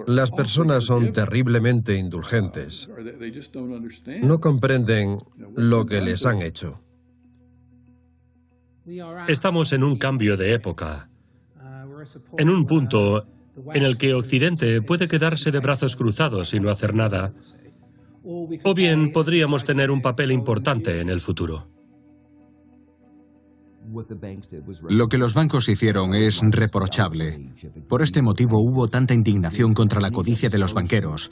Las personas son terriblemente indulgentes. No comprenden lo que les han hecho. Estamos en un cambio de época, en un punto en el que Occidente puede quedarse de brazos cruzados y no hacer nada, o bien podríamos tener un papel importante en el futuro. Lo que los bancos hicieron es reprochable. Por este motivo hubo tanta indignación contra la codicia de los banqueros,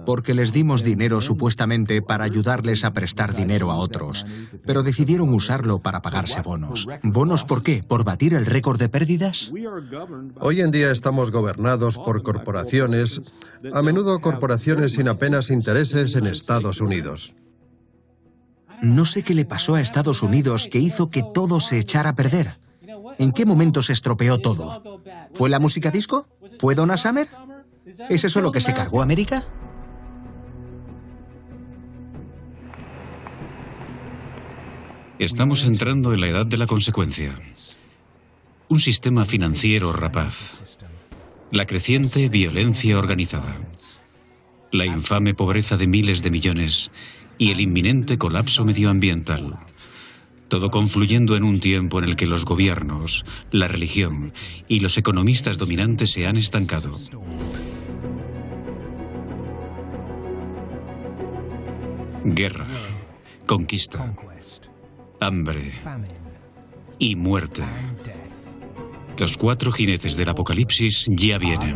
porque les dimos dinero supuestamente para ayudarles a prestar dinero a otros, pero decidieron usarlo para pagarse bonos. ¿Bonos por qué? ¿Por batir el récord de pérdidas? Hoy en día estamos gobernados por corporaciones, a menudo corporaciones sin apenas intereses en Estados Unidos. No sé qué le pasó a Estados Unidos que hizo que todo se echara a perder. ¿En qué momento se estropeó todo? ¿Fue la música disco? ¿Fue Donna Summer? ¿Es eso lo que se cargó a América? Estamos entrando en la edad de la consecuencia. Un sistema financiero rapaz. La creciente violencia organizada. La infame pobreza de miles de millones y el inminente colapso medioambiental. Todo confluyendo en un tiempo en el que los gobiernos, la religión y los economistas dominantes se han estancado. Guerra, conquista, hambre y muerte. Los 4 jinetes del apocalipsis ya vienen.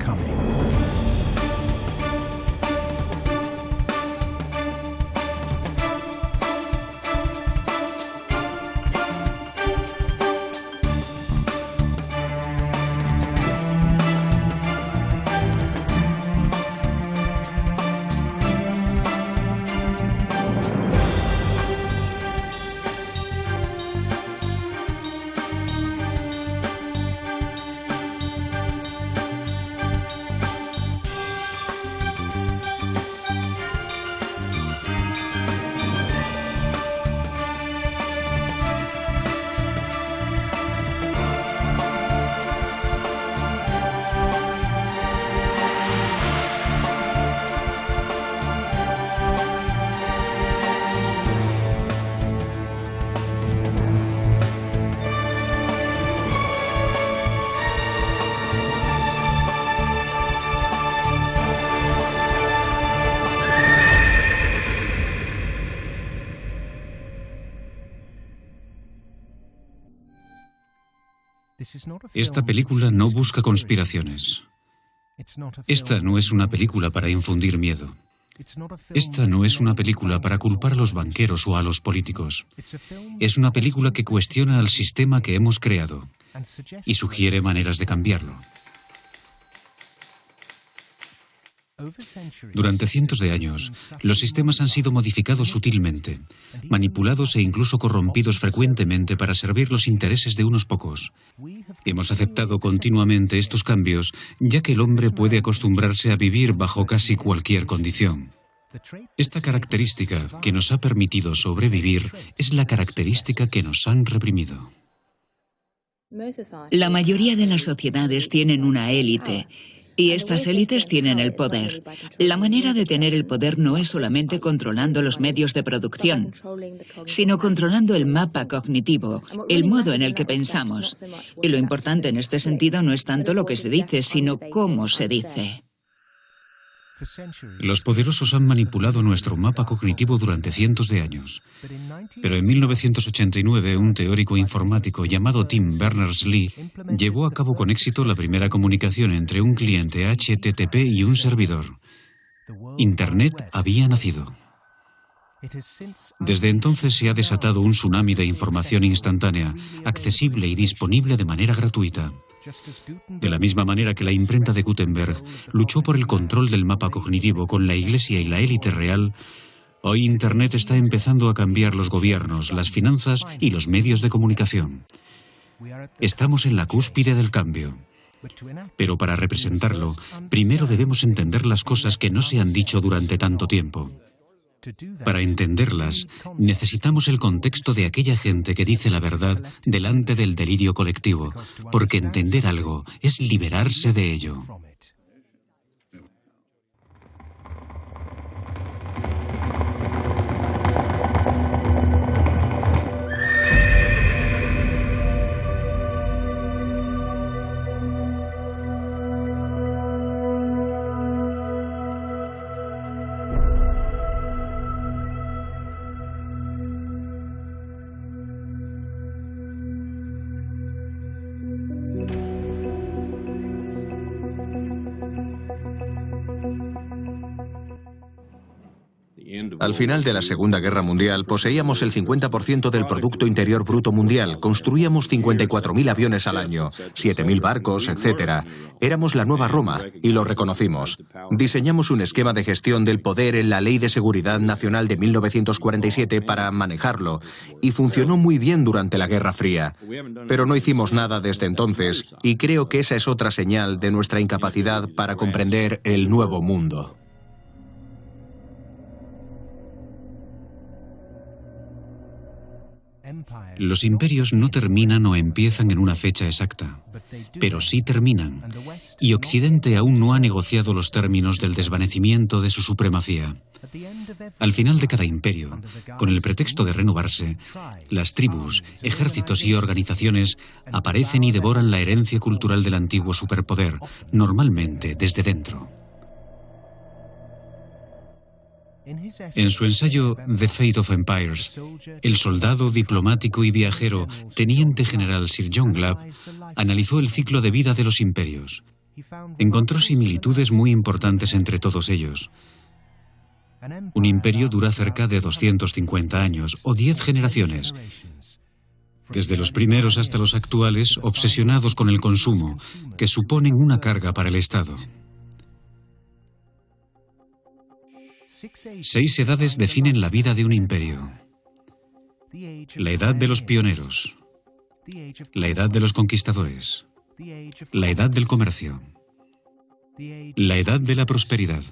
Esta película no busca conspiraciones. Esta no es una película para infundir miedo. Esta no es una película para culpar a los banqueros o a los políticos. Es una película que cuestiona al sistema que hemos creado y sugiere maneras de cambiarlo. Durante cientos de años, los sistemas han sido modificados sutilmente, manipulados e incluso corrompidos frecuentemente para servir los intereses de unos pocos. Hemos aceptado continuamente estos cambios, ya que el hombre puede acostumbrarse a vivir bajo casi cualquier condición. Esta característica que nos ha permitido sobrevivir es la característica que nos han reprimido. La mayoría de las sociedades tienen una élite. Y estas élites tienen el poder. La manera de tener el poder no es solamente controlando los medios de producción, sino controlando el mapa cognitivo, el modo en el que pensamos. Y lo importante en este sentido no es tanto lo que se dice, sino cómo se dice. Los poderosos han manipulado nuestro mapa cognitivo durante cientos de años. Pero en 1989, un teórico informático llamado Tim Berners-Lee llevó a cabo con éxito la primera comunicación entre un cliente HTTP y un servidor. Internet había nacido. Desde entonces se ha desatado un tsunami de información instantánea, accesible y disponible de manera gratuita. De la misma manera que la imprenta de Gutenberg luchó por el control del mapa cognitivo con la Iglesia y la élite real, hoy Internet está empezando a cambiar los gobiernos, las finanzas y los medios de comunicación. Estamos en la cúspide del cambio. Pero para representarlo, primero debemos entender las cosas que no se han dicho durante tanto tiempo. Para entenderlas, necesitamos el contexto de aquella gente que dice la verdad delante del delirio colectivo, porque entender algo es liberarse de ello. Al final de la Segunda Guerra Mundial poseíamos el 50% del Producto Interior Bruto mundial, construíamos 54.000 aviones al año, 7.000 barcos, etc. Éramos la nueva Roma y lo reconocimos. Diseñamos un esquema de gestión del poder en la Ley de Seguridad Nacional de 1947 para manejarlo y funcionó muy bien durante la Guerra Fría. Pero no hicimos nada desde entonces y creo que esa es otra señal de nuestra incapacidad para comprender el nuevo mundo. Los imperios no terminan o empiezan en una fecha exacta, pero sí terminan, y Occidente aún no ha negociado los términos del desvanecimiento de su supremacía. Al final de cada imperio, con el pretexto de renovarse, las tribus, ejércitos y organizaciones aparecen y devoran la herencia cultural del antiguo superpoder, normalmente desde dentro. En su ensayo The Fate of Empires, el soldado, diplomático y viajero teniente general Sir John Glabb analizó el ciclo de vida de los imperios. Encontró similitudes muy importantes entre todos ellos. Un imperio dura cerca de 250 años o 10 generaciones. Desde los primeros hasta los actuales, obsesionados con el consumo, que suponen una carga para el Estado. 6 edades definen la vida de un imperio. La edad de los pioneros, la edad de los conquistadores, la edad del comercio, la edad de la prosperidad,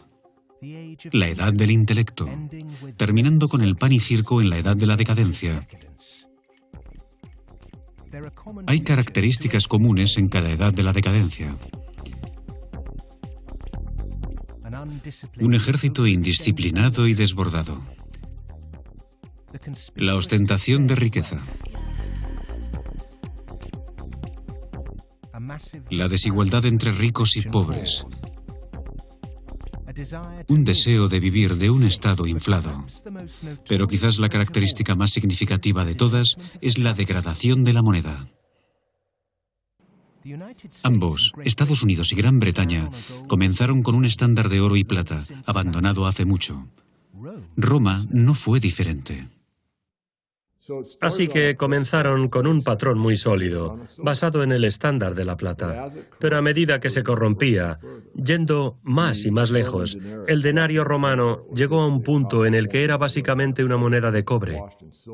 la edad del intelecto, terminando con el pan y circo en la edad de la decadencia. Hay características comunes en cada edad de la decadencia. Un ejército indisciplinado y desbordado. La ostentación de riqueza. La desigualdad entre ricos y pobres. Un deseo de vivir de un estado inflado. Pero quizás la característica más significativa de todas es la degradación de la moneda. Ambos, Estados Unidos y Gran Bretaña, comenzaron con un estándar de oro y plata, abandonado hace mucho. Roma no fue diferente. Así que comenzaron con un patrón muy sólido, basado en el estándar de la plata. Pero a medida que se corrompía, yendo más y más lejos, el denario romano llegó a un punto en el que era básicamente una moneda de cobre.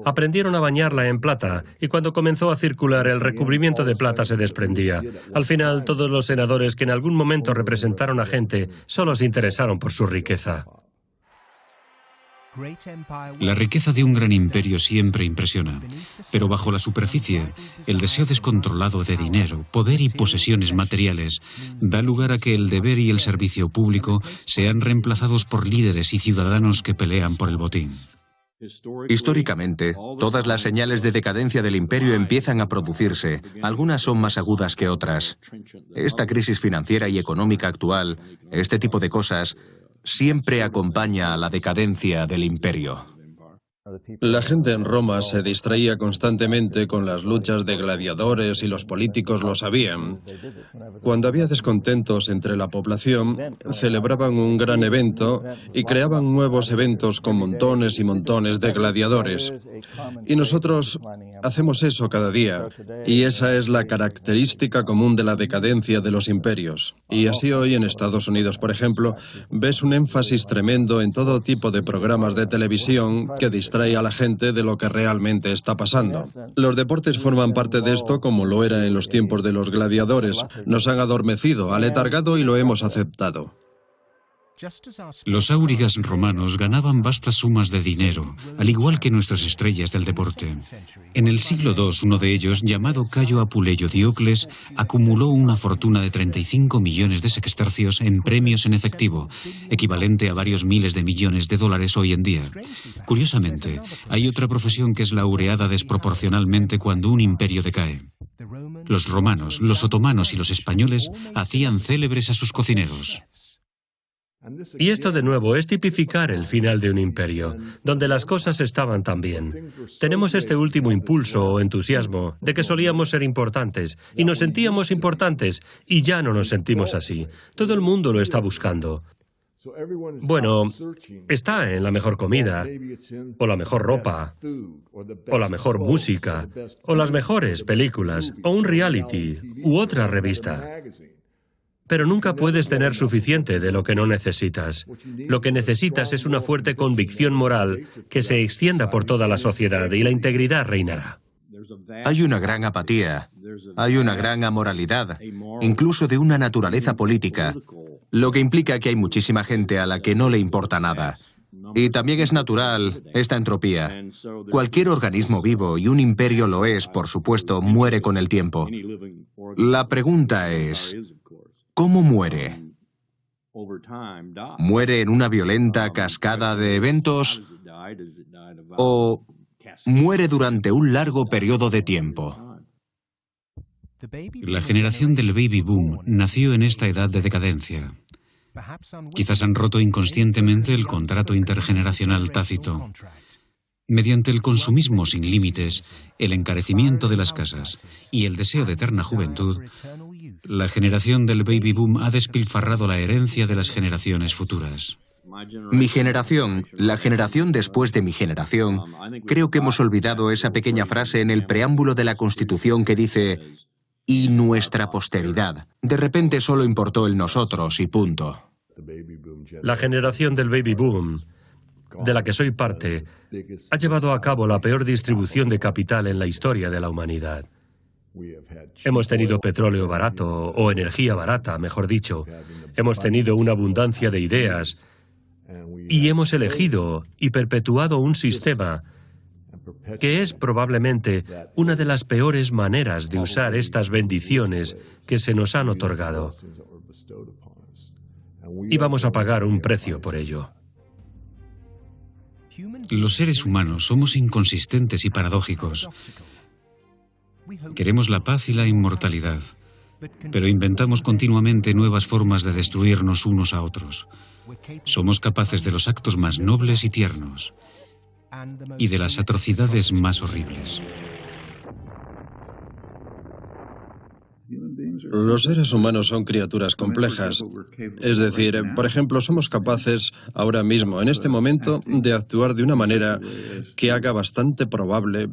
Aprendieron a bañarla en plata y cuando comenzó a circular el recubrimiento de plata se desprendía. Al final, todos los senadores que en algún momento representaron a gente solo se interesaron por su riqueza. La riqueza de un gran imperio siempre impresiona, pero bajo la superficie, el deseo descontrolado de dinero, poder y posesiones materiales da lugar a que el deber y el servicio público sean reemplazados por líderes y ciudadanos que pelean por el botín. Históricamente, todas las señales de decadencia del imperio empiezan a producirse. Algunas son más agudas que otras. Esta crisis financiera y económica actual, este tipo de cosas, siempre acompaña a la decadencia del imperio. La gente en Roma se distraía constantemente con las luchas de gladiadores y los políticos lo sabían. Cuando había descontentos entre la población, celebraban un gran evento y creaban nuevos eventos con montones y montones de gladiadores. Y nosotros hacemos eso cada día, y esa es la característica común de la decadencia de los imperios. Y así hoy en Estados Unidos, por ejemplo, ves un énfasis tremendo en todo tipo de programas de televisión que distrae a la gente de lo que realmente está pasando. Los deportes forman parte de esto como lo era en los tiempos de los gladiadores. Nos han adormecido, aletargado y lo hemos aceptado. Los áurigas romanos ganaban vastas sumas de dinero, al igual que nuestras estrellas del deporte. En el siglo II, uno de ellos, llamado Cayo Apuleyo Diocles, acumuló una fortuna de 35 millones de sextercios en premios en efectivo, equivalente a varios miles de millones de dólares hoy en día. Curiosamente, hay otra profesión que es laureada desproporcionalmente cuando un imperio decae. Los romanos, los otomanos y los españoles hacían célebres a sus cocineros. Y esto de nuevo es tipificar el final de un imperio, donde las cosas estaban tan bien. Tenemos este último impulso o entusiasmo de que solíamos ser importantes y nos sentíamos importantes y ya no nos sentimos así. Todo el mundo lo está buscando. Bueno, está en la mejor comida, o la mejor ropa, o la mejor música, o las mejores películas, o un reality, u otra revista. Pero nunca puedes tener suficiente de lo que no necesitas. Lo que necesitas es una fuerte convicción moral que se extienda por toda la sociedad y la integridad reinará. Hay una gran apatía, hay una gran amoralidad, incluso de una naturaleza política, lo que implica que hay muchísima gente a la que no le importa nada. Y también es natural esta entropía. Cualquier organismo vivo, y un imperio lo es, por supuesto, muere con el tiempo. La pregunta es, ¿cómo muere? ¿Muere en una violenta cascada de eventos o muere durante un largo periodo de tiempo? La generación del baby boom nació en esta edad de decadencia. Quizás han roto inconscientemente el contrato intergeneracional tácito. Mediante el consumismo sin límites, el encarecimiento de las casas y el deseo de eterna juventud, la generación del baby boom ha despilfarrado la herencia de las generaciones futuras. Mi generación, la generación después de mi generación, creo que hemos olvidado esa pequeña frase en el preámbulo de la Constitución que dice «y nuestra posteridad». De repente solo importó el nosotros y punto. La generación del baby boom, de la que soy parte, ha llevado a cabo la peor distribución de capital en la historia de la humanidad. Hemos tenido petróleo barato, o energía barata, mejor dicho. Hemos tenido una abundancia de ideas y hemos elegido y perpetuado un sistema que es probablemente una de las peores maneras de usar estas bendiciones que se nos han otorgado. Y vamos a pagar un precio por ello. Los seres humanos somos inconsistentes y paradójicos. Queremos la paz y la inmortalidad, pero inventamos continuamente nuevas formas de destruirnos unos a otros. Somos capaces de los actos más nobles y tiernos, y de las atrocidades más horribles. Los seres humanos son criaturas complejas. Es decir, por ejemplo, somos capaces ahora mismo, en este momento, de actuar de una manera que haga bastante probable,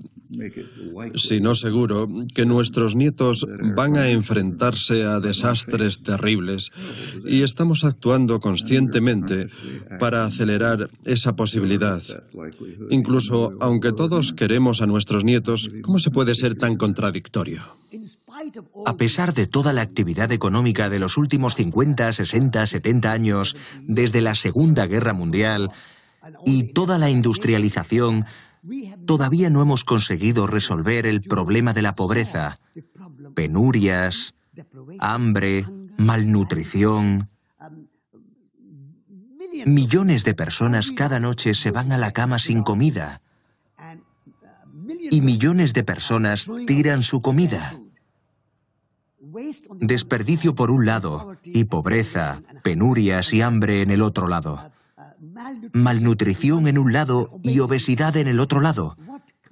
si no seguro, que nuestros nietos van a enfrentarse a desastres terribles, y estamos actuando conscientemente para acelerar esa posibilidad. Incluso, aunque todos queremos a nuestros nietos, ¿cómo se puede ser tan contradictorio? A pesar de toda la actividad económica de los últimos 50, 60, 70 años, desde la Segunda Guerra Mundial, y toda la industrialización, todavía no hemos conseguido resolver el problema de la pobreza, penurias, hambre, malnutrición. Millones de personas cada noche se van a la cama sin comida, y millones de personas tiran su comida. Desperdicio por un lado, y pobreza, penurias y hambre en el otro lado. Malnutrición en un lado y obesidad en el otro lado.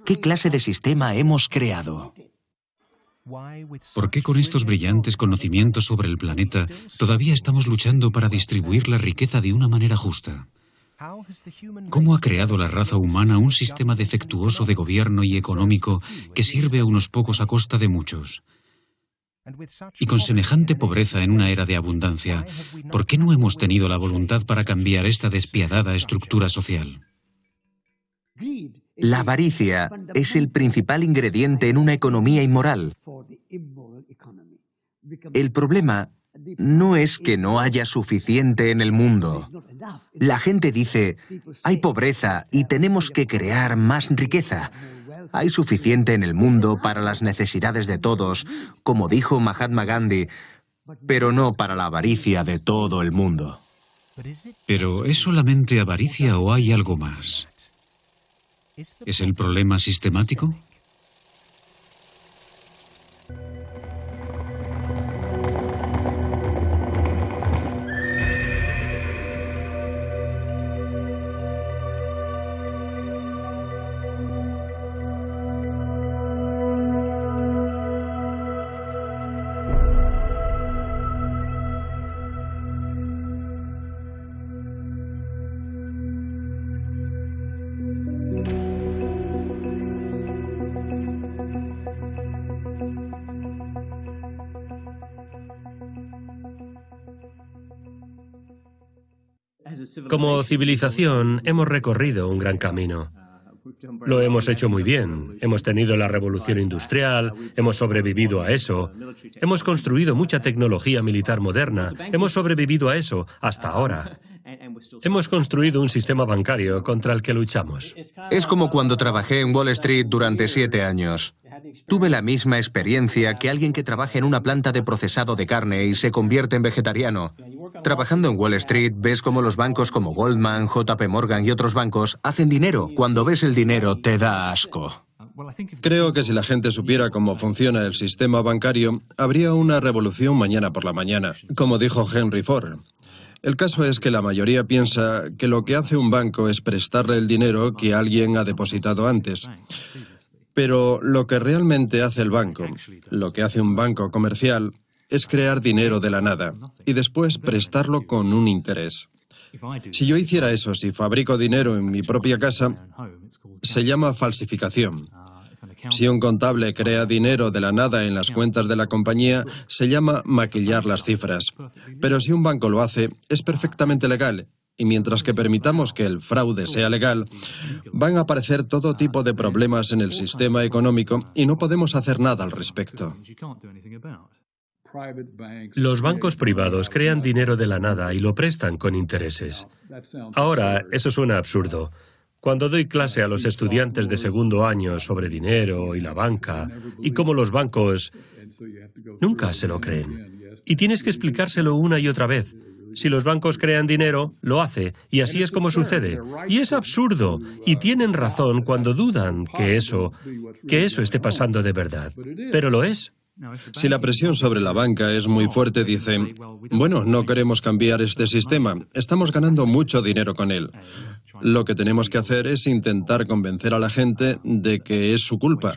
¿Qué clase de sistema hemos creado? ¿Por qué con estos brillantes conocimientos sobre el planeta todavía estamos luchando para distribuir la riqueza de una manera justa? ¿Cómo ha creado la raza humana un sistema defectuoso de gobierno y económico que sirve a unos pocos a costa de muchos? Y con semejante pobreza en una era de abundancia, ¿por qué no hemos tenido la voluntad para cambiar esta despiadada estructura social? La avaricia es el principal ingrediente en una economía inmoral. El problema no es que no haya suficiente en el mundo. La gente dice, hay pobreza y tenemos que crear más riqueza. Hay suficiente en el mundo para las necesidades de todos, como dijo Mahatma Gandhi, pero no para la avaricia de todo el mundo. ¿Pero es solamente avaricia o hay algo más? ¿Es el problema sistemático? Como civilización hemos recorrido un gran camino. Lo hemos hecho muy bien. Hemos tenido la revolución industrial, hemos sobrevivido a eso. Hemos construido mucha tecnología militar moderna, hemos sobrevivido a eso hasta ahora. Hemos construido un sistema bancario contra el que luchamos. Es como cuando trabajé en Wall Street durante 7 años. Tuve la misma experiencia que alguien que trabaja en una planta de procesado de carne y se convierte en vegetariano. Trabajando en Wall Street, ves cómo los bancos como Goldman, JP Morgan y otros bancos hacen dinero. Cuando ves el dinero, te da asco. Creo que si la gente supiera cómo funciona el sistema bancario, habría una revolución mañana por la mañana, como dijo Henry Ford. El caso es que la mayoría piensa que lo que hace un banco es prestarle el dinero que alguien ha depositado antes. Pero lo que realmente hace el banco, lo que hace un banco comercial, es crear dinero de la nada y después prestarlo con un interés. Si yo hiciera eso, si fabrico dinero en mi propia casa, se llama falsificación. Si un contable crea dinero de la nada en las cuentas de la compañía, se llama maquillar las cifras. Pero si un banco lo hace, es perfectamente legal. Y mientras que permitamos que el fraude sea legal, van a aparecer todo tipo de problemas en el sistema económico y no podemos hacer nada al respecto. Los bancos privados crean dinero de la nada y lo prestan con intereses. Ahora, eso suena absurdo. Cuando doy clase a los estudiantes de segundo año sobre dinero y la banca y cómo los bancos nunca se lo creen. Y tienes que explicárselo una y otra vez. Si los bancos crean dinero, lo hace, y así es como sucede. Y es absurdo, y tienen razón cuando dudan que eso esté pasando de verdad. Pero lo es. Si la presión sobre la banca es muy fuerte, dicen, bueno, no queremos cambiar este sistema, estamos ganando mucho dinero con él. Lo que tenemos que hacer es intentar convencer a la gente de que es su culpa,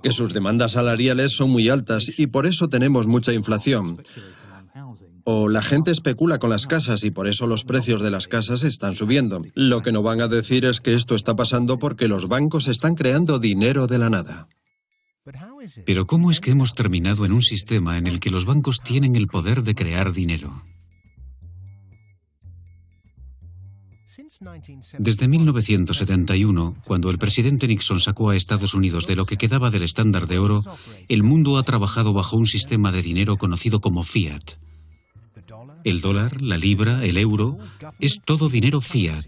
que sus demandas salariales son muy altas y por eso tenemos mucha inflación. O la gente especula con las casas y por eso los precios de las casas están subiendo. Lo que no van a decir es que esto está pasando porque los bancos están creando dinero de la nada. Pero ¿cómo es que hemos terminado en un sistema en el que los bancos tienen el poder de crear dinero? Desde 1971, cuando el presidente Nixon sacó a Estados Unidos de lo que quedaba del estándar de oro, el mundo ha trabajado bajo un sistema de dinero conocido como fiat. El dólar, la libra, el euro, es todo dinero fiat.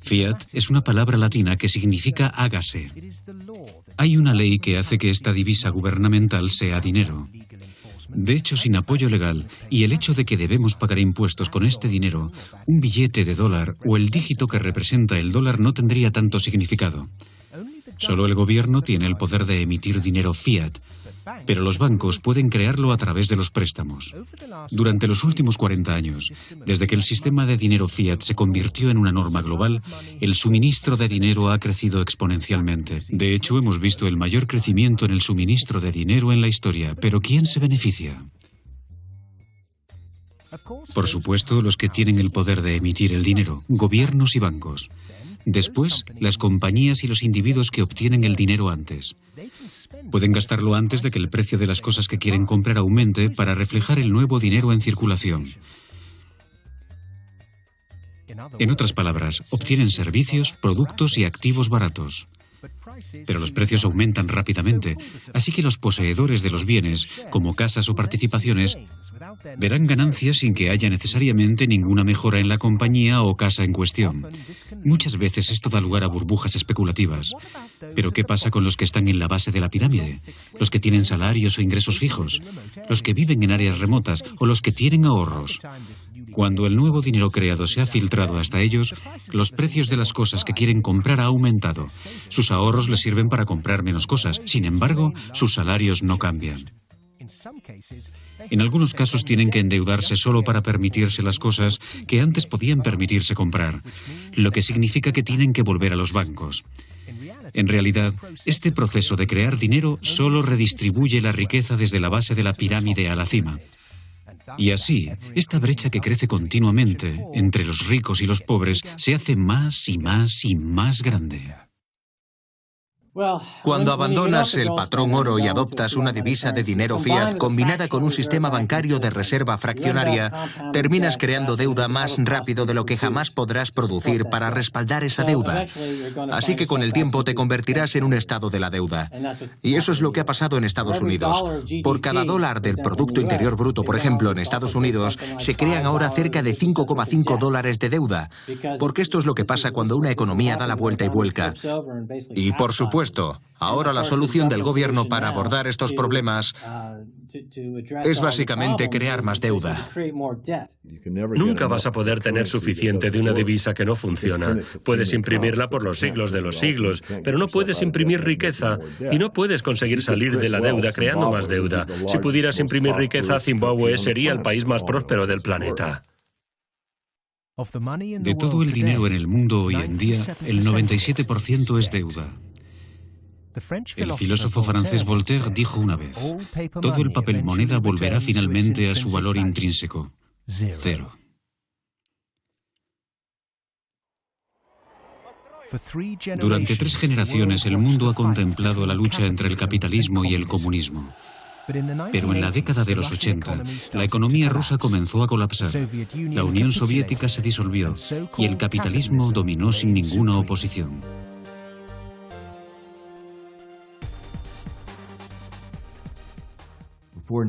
Fiat es una palabra latina que significa hágase. Hay una ley que hace que esta divisa gubernamental sea dinero. De hecho, sin apoyo legal y el hecho de que debemos pagar impuestos con este dinero, un billete de dólar o el dígito que representa el dólar no tendría tanto significado. Solo el gobierno tiene el poder de emitir dinero fiat, pero los bancos pueden crearlo a través de los préstamos. Durante los últimos 40 años, desde que el sistema de dinero fiat se convirtió en una norma global, el suministro de dinero ha crecido exponencialmente. De hecho, hemos visto el mayor crecimiento en el suministro de dinero en la historia. ¿Pero quién se beneficia? Por supuesto, los que tienen el poder de emitir el dinero, gobiernos y bancos. Después, las compañías y los individuos que obtienen el dinero antes. Pueden gastarlo antes de que el precio de las cosas que quieren comprar aumente para reflejar el nuevo dinero en circulación. En otras palabras, obtienen servicios, productos y activos baratos. Pero los precios aumentan rápidamente, así que los poseedores de los bienes, como casas o participaciones, verán ganancias sin que haya necesariamente ninguna mejora en la compañía o casa en cuestión. Muchas veces esto da lugar a burbujas especulativas. Pero ¿qué pasa con los que están en la base de la pirámide? Los que tienen salarios o ingresos fijos, los que viven en áreas remotas o los que tienen ahorros. Cuando el nuevo dinero creado se ha filtrado hasta ellos, los precios de las cosas que quieren comprar ha aumentado. Sus ahorros les sirven para comprar menos cosas. Sin embargo, sus salarios no cambian. En algunos casos tienen que endeudarse solo para permitirse las cosas que antes podían permitirse comprar, lo que significa que tienen que volver a los bancos. En realidad, este proceso de crear dinero solo redistribuye la riqueza desde la base de la pirámide a la cima. Y así, esta brecha que crece continuamente entre los ricos y los pobres se hace más y más y más grande. Cuando abandonas el patrón oro y adoptas una divisa de dinero fiat combinada con un sistema bancario de reserva fraccionaria, terminas creando deuda más rápido de lo que jamás podrás producir para respaldar esa deuda. Así que con el tiempo te convertirás en un estado de la deuda. Y eso es lo que ha pasado en Estados Unidos. Por cada dólar del Producto Interior Bruto, por ejemplo, en Estados Unidos, se crean ahora cerca de 5,5 dólares de deuda. Porque esto es lo que pasa cuando una economía da la vuelta y vuelca. Y por supuesto, ahora la solución del gobierno para abordar estos problemas es básicamente crear más deuda. Nunca vas a poder tener suficiente de una divisa que no funciona. Puedes imprimirla por los siglos de los siglos, pero no puedes imprimir riqueza y no puedes conseguir salir de la deuda creando más deuda. Si pudieras imprimir riqueza, Zimbabue sería el país más próspero del planeta. De todo el dinero en el mundo hoy en día, el 97% es deuda. El filósofo francés Voltaire dijo una vez: todo el papel moneda volverá finalmente a su valor intrínseco, cero. Durante 3 generaciones el mundo ha contemplado la lucha entre el capitalismo y el comunismo. Pero en la década de los 80, la economía rusa comenzó a colapsar, la Unión Soviética se disolvió y el capitalismo dominó sin ninguna oposición.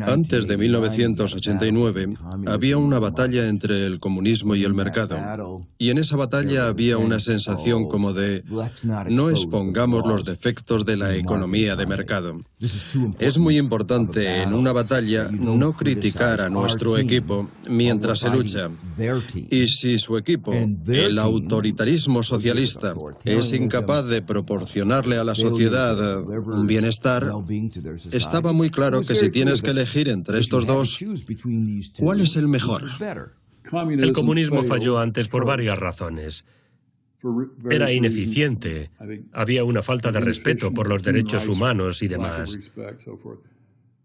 Antes de 1989, había una batalla entre el comunismo y el mercado. Y en esa batalla había una sensación como de no expongamos los defectos de la economía de mercado. Es muy importante en una batalla no criticar a nuestro equipo mientras se lucha. Y si su equipo, el autoritarismo socialista, es incapaz de proporcionarle a la sociedad un bienestar, estaba muy claro que si tienes que elegir entre estos dos, ¿cuál es el mejor? El comunismo falló antes por varias razones. Era ineficiente, había una falta de respeto por los derechos humanos y demás.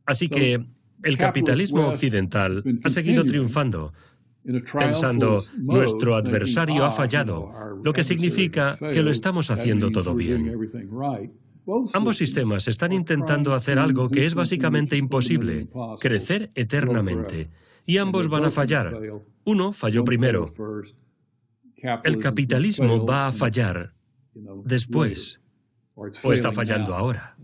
Así que el capitalismo occidental ha seguido triunfando, pensando, nuestro adversario ha fallado, lo que significa que lo estamos haciendo todo bien. Ambos sistemas están intentando hacer algo que es básicamente imposible, crecer eternamente, y ambos van a fallar. Uno falló primero. El capitalismo va a fallar después, o está fallando ahora.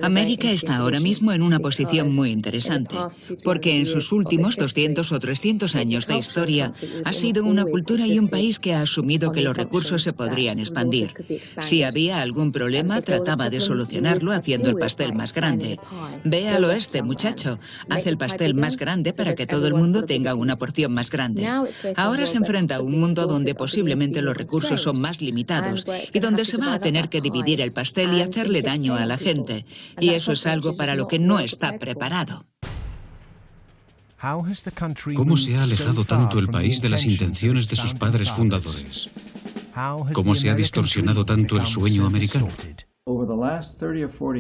América está ahora mismo en una posición muy interesante, porque en sus últimos 200 o 300 años de historia ha sido una cultura y un país que ha asumido que los recursos se podrían expandir. Si había algún problema, trataba de solucionarlo haciendo el pastel más grande. Ve al oeste, muchacho, haz el pastel más grande para que todo el mundo tenga una porción más grande. Ahora se enfrenta a un mundo donde posiblemente los recursos son más limitados y donde se va a tener que dividir el pastel y hacerle daño a la gente, y eso es algo para lo que no está preparado. ¿Cómo se ha alejado tanto el país de las intenciones de sus padres fundadores? ¿Cómo se ha distorsionado tanto el sueño americano?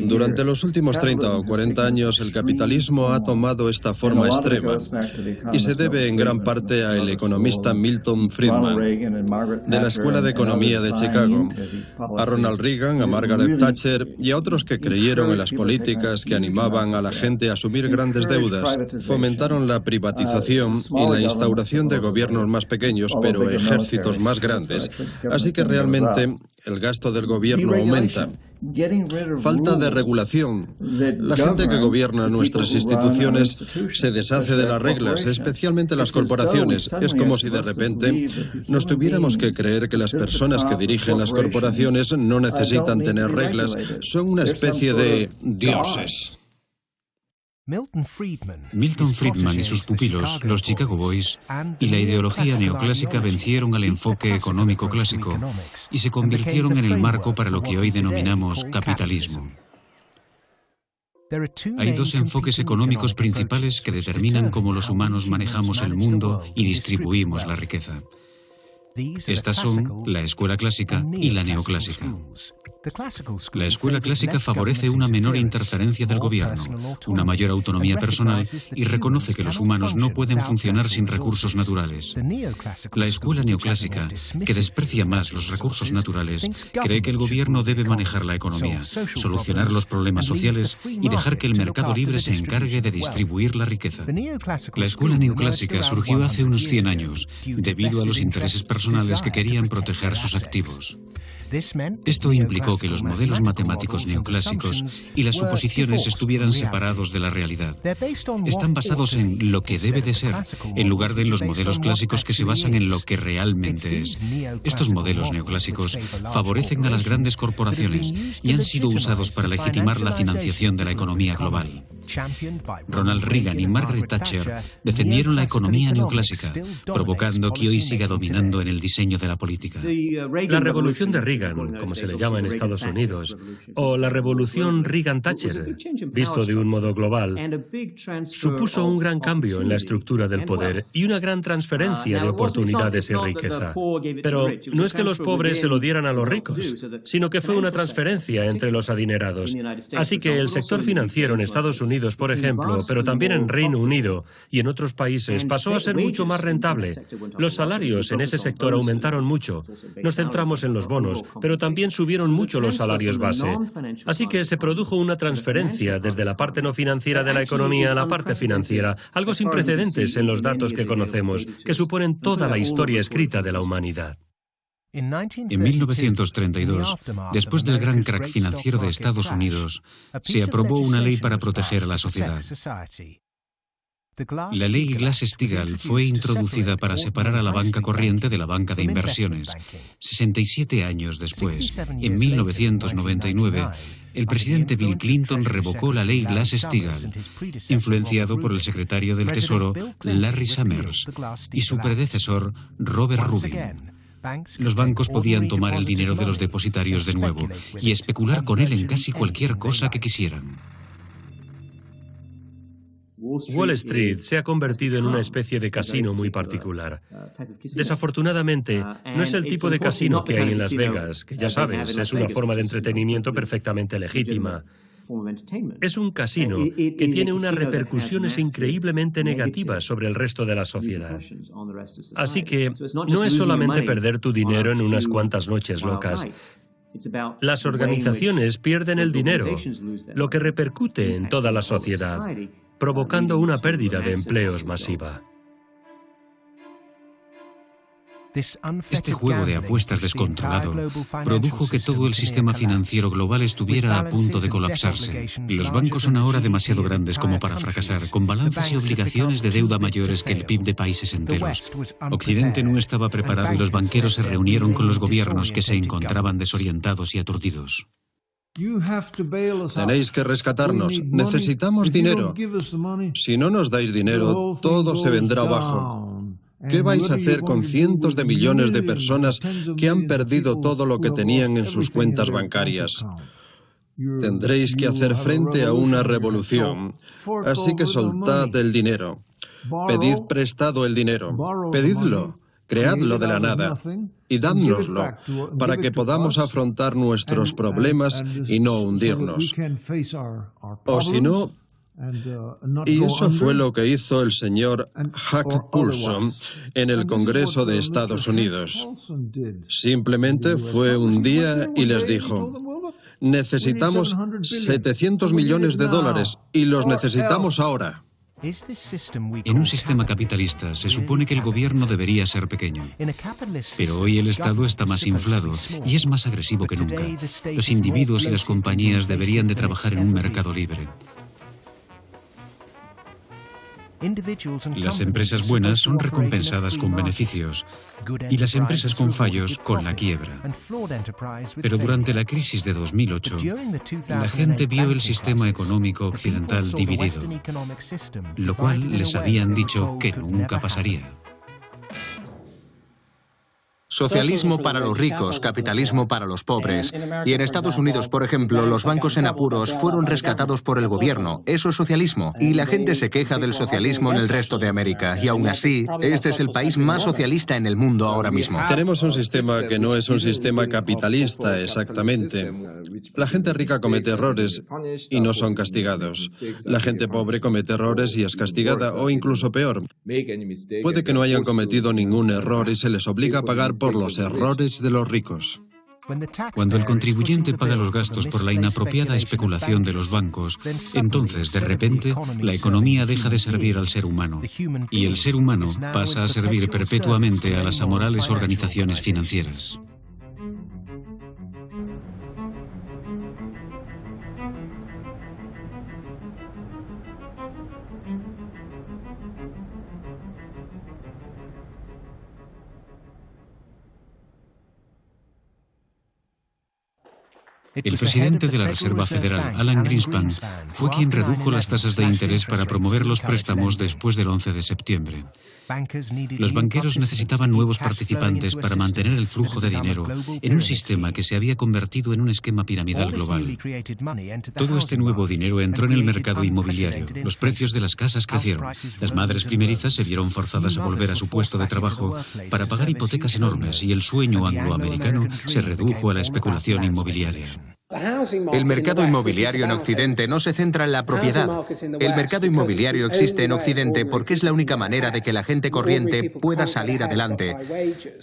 Durante los últimos 30 o 40 años, el capitalismo ha tomado esta forma extrema y se debe en gran parte al economista Milton Friedman, de la Escuela de Economía de Chicago, a Ronald Reagan, a Margaret Thatcher y a otros que creyeron en las políticas que animaban a la gente a asumir grandes deudas, fomentaron la privatización y la instauración de gobiernos más pequeños, pero ejércitos más grandes. Así que realmente el gasto del gobierno aumenta. Falta de regulación. La gente que gobierna nuestras instituciones se deshace de las reglas, especialmente las corporaciones. Es como si de repente nos tuviéramos que creer que las personas que dirigen las corporaciones no necesitan tener reglas, son una especie de dioses. Milton Friedman y sus pupilos, los Chicago Boys, y la ideología neoclásica vencieron al enfoque económico clásico y se convirtieron en el marco para lo que hoy denominamos capitalismo. Hay 2 enfoques económicos principales que determinan cómo los humanos manejamos el mundo y distribuimos la riqueza. Estas son la escuela clásica y la neoclásica. La escuela clásica favorece una menor interferencia del gobierno, una mayor autonomía personal y reconoce que los humanos no pueden funcionar sin recursos naturales. La escuela neoclásica, que desprecia más los recursos naturales, cree que el gobierno debe manejar la economía, solucionar los problemas sociales y dejar que el mercado libre se encargue de distribuir la riqueza. La escuela neoclásica surgió hace unos 100 años, debido a los intereses personales que querían proteger sus activos. Esto implicó que los modelos matemáticos neoclásicos y las suposiciones estuvieran separados de la realidad. Están basados en lo que debe de ser, en lugar de en los modelos clásicos que se basan en lo que realmente es. Estos modelos neoclásicos favorecen a las grandes corporaciones y han sido usados para legitimar la financiación de la economía global. Ronald Reagan y Margaret Thatcher defendieron la economía neoclásica, provocando que hoy siga dominando en el diseño de la política. La revolución de Reagan, como se le llama en Estados Unidos, o la revolución Reagan-Thatcher, visto de un modo global, supuso un gran cambio en la estructura del poder y una gran transferencia de oportunidades y riqueza. Pero no es que los pobres se lo dieran a los ricos, sino que fue una transferencia entre los adinerados. Así que el sector financiero en Estados Unidos, por ejemplo, pero también en Reino Unido y en otros países, pasó a ser mucho más rentable. Los salarios en ese sector aumentaron mucho. Nos centramos en los bonos, pero también subieron mucho los salarios base. Así que se produjo una transferencia desde la parte no financiera de la economía a la parte financiera, algo sin precedentes en los datos que conocemos, que suponen toda la historia escrita de la humanidad. En 1932, después del gran crack financiero de Estados Unidos, se aprobó una ley para proteger a la sociedad. La ley Glass-Steagall fue introducida para separar a la banca corriente de la banca de inversiones. 67 años después, en 1999, el presidente Bill Clinton revocó la ley Glass-Steagall, influenciado por el secretario del Tesoro, Larry Summers, y su predecesor, Robert Rubin. Los bancos podían tomar el dinero de los depositarios de nuevo y especular con él en casi cualquier cosa que quisieran. Wall Street se ha convertido en una especie de casino muy particular. Desafortunadamente, no es el tipo de casino que hay en Las Vegas, que ya sabes, es una forma de entretenimiento perfectamente legítima. Es un casino que tiene unas repercusiones increíblemente negativas sobre el resto de la sociedad. Así que no es solamente perder tu dinero en unas cuantas noches locas. Las organizaciones pierden el dinero, lo que repercute en toda la sociedad, provocando una pérdida de empleos masiva. Este juego de apuestas descontrolado produjo que todo el sistema financiero global estuviera a punto de colapsarse. Los bancos son ahora demasiado grandes como para fracasar, con balances y obligaciones de deuda mayores que el PIB de países enteros. Occidente no estaba preparado y los banqueros se reunieron con los gobiernos que se encontraban desorientados y aturdidos. Tenéis que rescatarnos. Necesitamos dinero. Si no nos dais dinero, todo se vendrá abajo. ¿Qué vais a hacer con cientos de millones de personas que han perdido todo lo que tenían en sus cuentas bancarias? Tendréis que hacer frente a una revolución. Así que soltad el dinero. Pedid prestado el dinero. Pedidlo. Creadlo de la nada y dádnoslo para que podamos afrontar nuestros problemas y no hundirnos. O si no, y eso fue lo que hizo el señor Huck Colson en el Congreso de Estados Unidos. Simplemente fue un día y les dijo: necesitamos 700 millones de dólares y los necesitamos ahora. En un sistema capitalista se supone que el gobierno debería ser pequeño, pero hoy el Estado está más inflado y es más agresivo que nunca. Los individuos y las compañías deberían de trabajar en un mercado libre. Las empresas buenas son recompensadas con beneficios y las empresas con fallos con la quiebra. Pero durante la crisis de 2008, la gente vio el sistema económico occidental dividido, lo cual les habían dicho que nunca pasaría. Socialismo para los ricos, capitalismo para los pobres. Y en Estados Unidos, por ejemplo, los bancos en apuros fueron rescatados por el gobierno. Eso es socialismo. Y la gente se queja del socialismo en el resto de América. Y aún así, este es el país más socialista en el mundo ahora mismo. Tenemos un sistema que no es un sistema capitalista exactamente. La gente rica comete errores y no son castigados. La gente pobre comete errores y es castigada, o incluso peor. Puede que no hayan cometido ningún error y se les obliga a pagar por los errores de los ricos. Cuando el contribuyente paga los gastos por la inapropiada especulación de los bancos, entonces, de repente, la economía deja de servir al ser humano. Y el ser humano pasa a servir perpetuamente a las amorales organizaciones financieras. El presidente de la Reserva Federal, Alan Greenspan, fue quien redujo las tasas de interés para promover los préstamos después del 11 de septiembre. Los banqueros necesitaban nuevos participantes para mantener el flujo de dinero en un sistema que se había convertido en un esquema piramidal global. Todo este nuevo dinero entró en el mercado inmobiliario. Los precios de las casas crecieron. Las madres primerizas se vieron forzadas a volver a su puesto de trabajo para pagar hipotecas enormes y el sueño angloamericano se redujo a la especulación inmobiliaria. El mercado inmobiliario en Occidente no se centra en la propiedad. El mercado inmobiliario existe en Occidente porque es la única manera de que la gente corriente pueda salir adelante.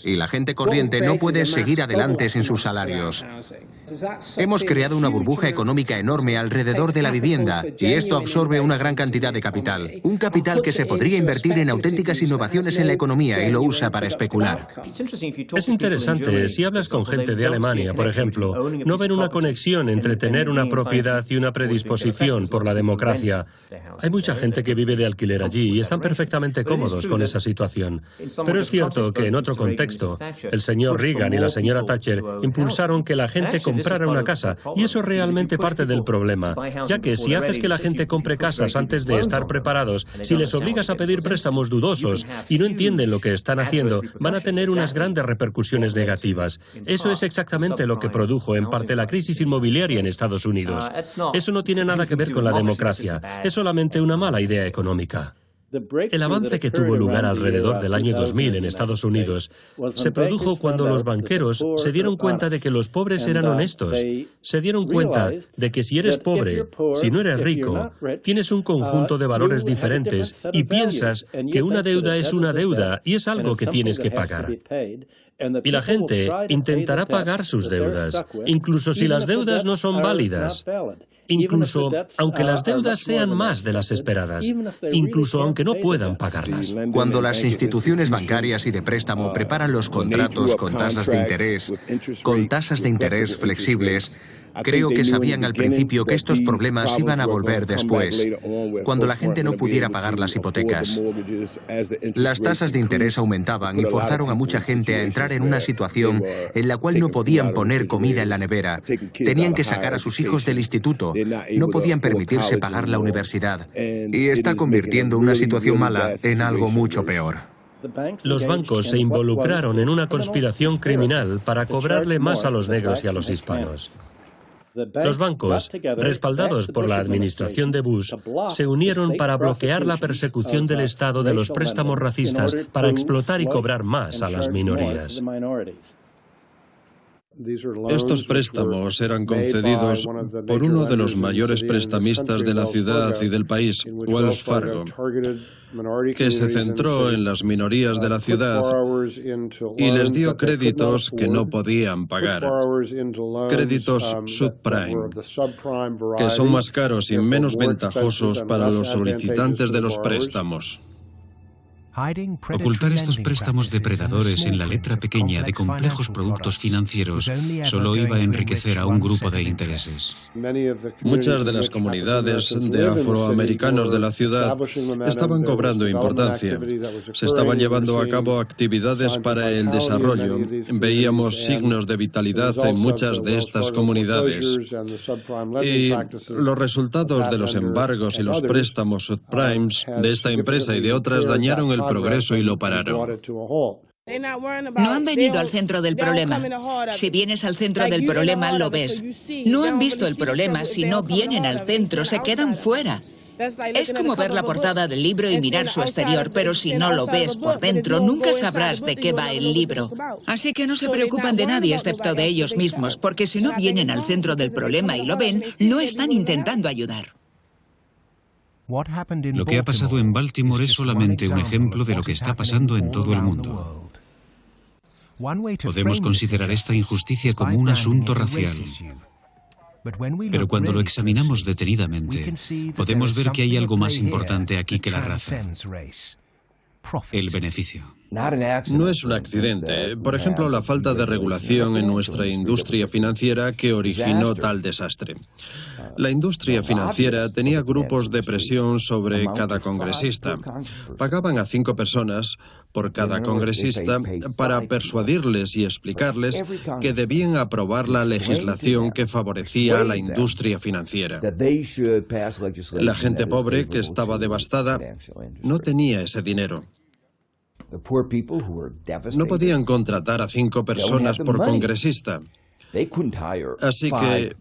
Y la gente corriente no puede seguir adelante sin sus salarios. Hemos creado una burbuja económica enorme alrededor de la vivienda y esto absorbe una gran cantidad de capital. Un capital que se podría invertir en auténticas innovaciones en la economía y lo usa para especular. Es interesante, si hablas con gente de Alemania, por ejemplo, no ven una conexión entre tener una propiedad y una predisposición por la democracia. Hay mucha gente que vive de alquiler allí y están perfectamente cómodos con esa situación. Pero es cierto que en otro contexto, el señor Reagan y la señora Thatcher impulsaron que la gente comprara una casa, y eso es realmente parte del problema, ya que si haces que la gente compre casas antes de estar preparados, si les obligas a pedir préstamos dudosos y no entienden lo que están haciendo, van a tener unas grandes repercusiones negativas. Eso es exactamente lo que produjo en parte la crisis inmobiliaria en Estados Unidos. Eso no tiene nada que ver con la democracia, es solamente una mala idea económica. El avance que tuvo lugar alrededor del año 2000 en Estados Unidos se produjo cuando los banqueros se dieron cuenta de que los pobres eran honestos. Se dieron cuenta de que si eres pobre, si no eres rico, tienes un conjunto de valores diferentes y piensas que una deuda es una deuda y es algo que tienes que pagar. Y la gente intentará pagar sus deudas, incluso si las deudas no son válidas. Incluso aunque las deudas sean más de las esperadas, incluso aunque no puedan pagarlas. Cuando las instituciones bancarias y de préstamo preparan los contratos con tasas de interés flexibles, creo que sabían al principio que estos problemas iban a volver después, cuando la gente no pudiera pagar las hipotecas. Las tasas de interés aumentaban y forzaron a mucha gente a entrar en una situación en la cual no podían poner comida en la nevera, tenían que sacar a sus hijos del instituto, no podían permitirse pagar la universidad, y está convirtiendo una situación mala en algo mucho peor. Los bancos se involucraron en una conspiración criminal para cobrarle más a los negros y a los hispanos. Los bancos, respaldados por la administración de Bush, se unieron para bloquear la persecución del Estado de los préstamos racistas para explotar y cobrar más a las minorías. Estos préstamos eran concedidos por uno de los mayores prestamistas de la ciudad y del país, Wells Fargo, que se centró en las minorías de la ciudad y les dio créditos que no podían pagar, créditos subprime, que son más caros y menos ventajosos para los solicitantes de los préstamos. Ocultar estos préstamos depredadores en la letra pequeña de complejos productos financieros solo iba a enriquecer a un grupo de intereses. Muchas de las comunidades de afroamericanos de la ciudad estaban cobrando importancia. Se estaban llevando a cabo actividades para el desarrollo. Veíamos signos de vitalidad en muchas de estas comunidades. Y los resultados de los embargos y los préstamos subprimes de esta empresa y de otras dañaron el progreso y lo pararon. No han venido al centro del problema. Si vienes al centro del problema, lo ves. No han visto el problema. Si no vienen al centro, se quedan fuera. Es como ver la portada del libro y mirar su exterior, pero si no lo ves por dentro, nunca sabrás de qué va el libro. Así que no se preocupan de nadie excepto de ellos mismos, porque si no vienen al centro del problema y lo ven, no están intentando ayudar. Lo que ha pasado en Baltimore es solamente un ejemplo de lo que está pasando en todo el mundo. Podemos considerar esta injusticia como un asunto racial. Pero cuando lo examinamos detenidamente, podemos ver que hay algo más importante aquí que la raza: el beneficio. No es un accidente. Por ejemplo, la falta de regulación en nuestra industria financiera que originó tal desastre. La industria financiera tenía grupos de presión sobre cada congresista. Pagaban a 5 personas por cada congresista para persuadirles y explicarles que debían aprobar la legislación que favorecía a la industria financiera. La gente pobre, que estaba devastada, no tenía ese dinero. No podían contratar a 5 personas por congresista. Así que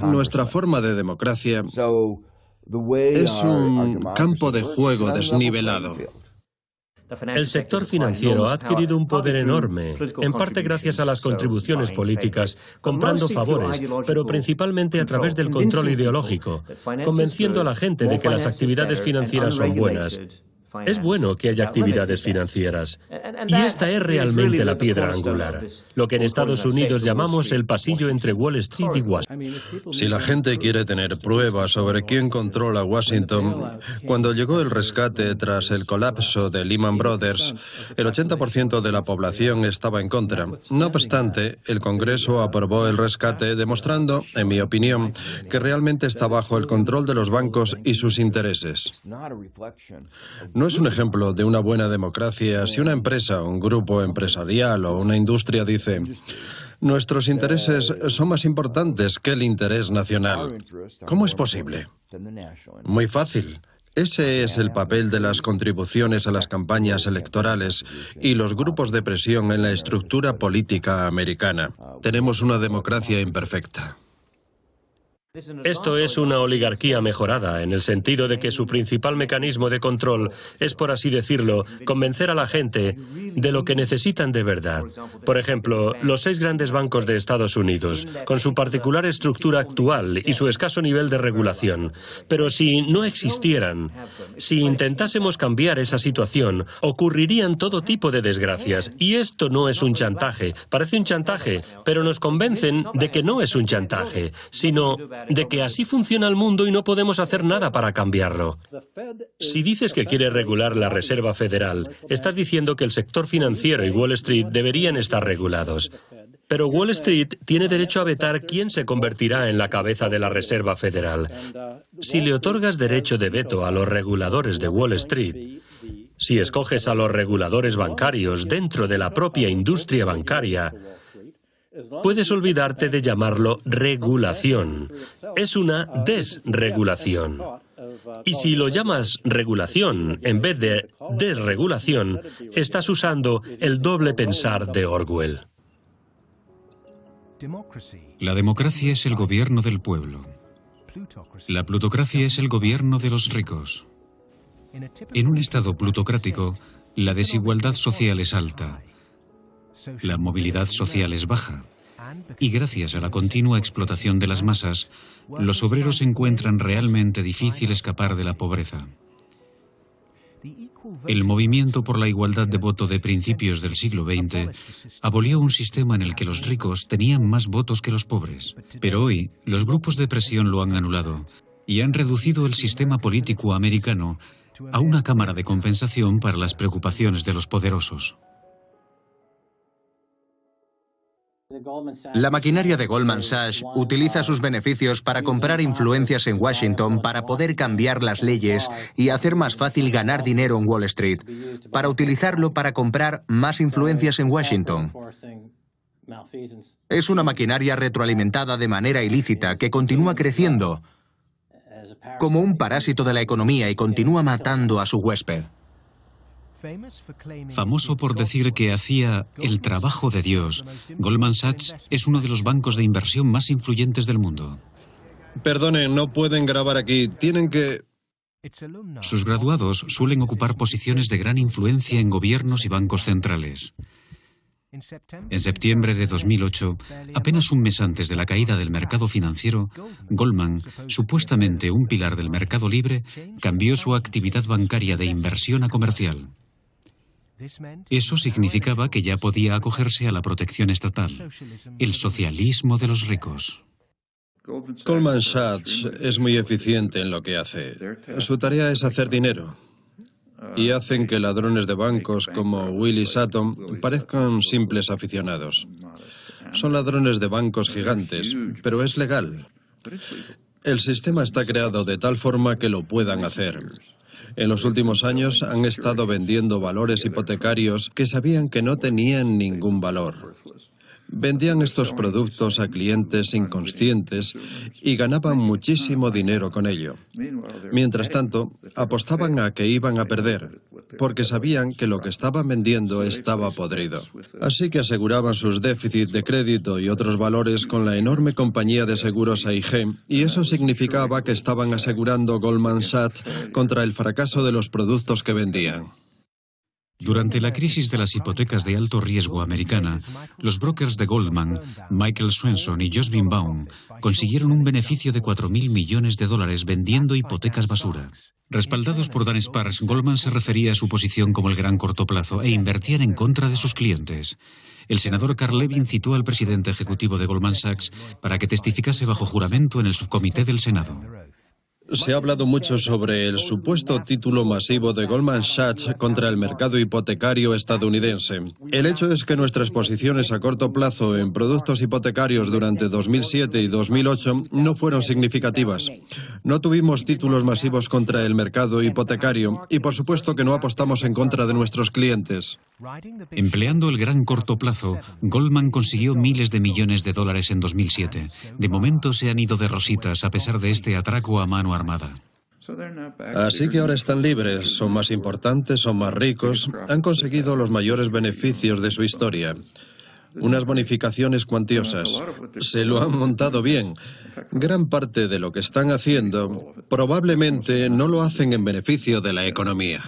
nuestra forma de democracia es un campo de juego desnivelado. El sector financiero ha adquirido un poder enorme, en parte gracias a las contribuciones políticas, comprando favores, pero principalmente a través del control ideológico, convenciendo a la gente de que las actividades financieras son buenas. Es bueno que haya actividades financieras. Y esta es realmente la piedra angular, lo que en Estados Unidos llamamos el pasillo entre Wall Street y Washington. Si la gente quiere tener pruebas sobre quién controla Washington, cuando llegó el rescate tras el colapso de Lehman Brothers, el 80% de la población estaba en contra. No obstante, el Congreso aprobó el rescate, demostrando, en mi opinión, que realmente está bajo el control de los bancos y sus intereses. No es un ejemplo de una buena democracia si una empresa, un grupo empresarial o una industria dice: nuestros intereses son más importantes que el interés nacional. ¿Cómo es posible? Muy fácil. Ese es el papel de las contribuciones a las campañas electorales y los grupos de presión en la estructura política americana. Tenemos una democracia imperfecta. Esto es una oligarquía mejorada, en el sentido de que su principal mecanismo de control es, por así decirlo, convencer a la gente de lo que necesitan de verdad. Por ejemplo, los 6 grandes bancos de Estados Unidos, con su particular estructura actual y su escaso nivel de regulación. Pero si no existieran, si intentásemos cambiar esa situación, ocurrirían todo tipo de desgracias. Y esto no es un chantaje. Parece un chantaje, pero nos convencen de que no es un chantaje, sino de que así funciona el mundo y no podemos hacer nada para cambiarlo. Si dices que quieres regular la Reserva Federal, estás diciendo que el sector financiero y Wall Street deberían estar regulados. Pero Wall Street tiene derecho a vetar quién se convertirá en la cabeza de la Reserva Federal. Si le otorgas derecho de veto a los reguladores de Wall Street, si escoges a los reguladores bancarios dentro de la propia industria bancaria, puedes olvidarte de llamarlo regulación. Es una desregulación. Y si lo llamas regulación en vez de desregulación, estás usando el doble pensar de Orwell. La democracia es el gobierno del pueblo. La plutocracia es el gobierno de los ricos. En un estado plutocrático, la desigualdad social es alta. La movilidad social es baja y gracias a la continua explotación de las masas, los obreros encuentran realmente difícil escapar de la pobreza. El movimiento por la igualdad de voto de principios del siglo XX abolió un sistema en el que los ricos tenían más votos que los pobres. Pero hoy, los grupos de presión lo han anulado y han reducido el sistema político americano a una cámara de compensación para las preocupaciones de los poderosos. La maquinaria de Goldman Sachs utiliza sus beneficios para comprar influencias en Washington para poder cambiar las leyes y hacer más fácil ganar dinero en Wall Street, para utilizarlo para comprar más influencias en Washington. Es una maquinaria retroalimentada de manera ilícita que continúa creciendo como un parásito de la economía y continúa matando a su huésped. Famoso por decir que hacía el trabajo de Dios, Goldman Sachs es uno de los bancos de inversión más influyentes del mundo. Perdonen, no pueden grabar aquí. Tienen que... Sus graduados suelen ocupar posiciones de gran influencia en gobiernos y bancos centrales. En septiembre de 2008, apenas un mes antes de la caída del mercado financiero, Goldman, supuestamente un pilar del mercado libre, cambió su actividad bancaria de inversión a comercial. Eso significaba que ya podía acogerse a la protección estatal, el socialismo de los ricos. Goldman Sachs es muy eficiente en lo que hace. Su tarea es hacer dinero. Y hacen que ladrones de bancos como Willy Sutton parezcan simples aficionados. Son ladrones de bancos gigantes, pero es legal. El sistema está creado de tal forma que lo puedan hacer. En los últimos años han estado vendiendo valores hipotecarios que sabían que no tenían ningún valor. Vendían estos productos a clientes inconscientes y ganaban muchísimo dinero con ello. Mientras tanto, apostaban a que iban a perder, porque sabían que lo que estaban vendiendo estaba podrido. Así que aseguraban sus déficits de crédito y otros valores con la enorme compañía de seguros AIG, y eso significaba que estaban asegurando Goldman Sachs contra el fracaso de los productos que vendían. Durante la crisis de las hipotecas de alto riesgo americana, los brokers de Goldman, Michael Swenson y Josh Baum, consiguieron un beneficio de $4.000 millones vendiendo hipotecas basura. Respaldados por Dan Sparks, Goldman se refería a su posición como el gran corto plazo e invertían en contra de sus clientes. El senador Carl Levin citó al presidente ejecutivo de Goldman Sachs para que testificase bajo juramento en el subcomité del Senado. Se ha hablado mucho sobre el supuesto título masivo de Goldman Sachs contra el mercado hipotecario estadounidense. El hecho es que nuestras posiciones a corto plazo en productos hipotecarios durante 2007 y 2008 no fueron significativas. No tuvimos títulos masivos contra el mercado hipotecario y por supuesto que no apostamos en contra de nuestros clientes. Empleando el gran corto plazo, Goldman consiguió miles de millones de dólares en 2007. De momento se han ido de rositas a pesar de este atraco a mano armada. Así que ahora están libres, son más importantes, son más ricos, han conseguido los mayores beneficios de su historia. Unas bonificaciones cuantiosas. Se lo han montado bien. Gran parte de lo que están haciendo probablemente no lo hacen en beneficio de la economía.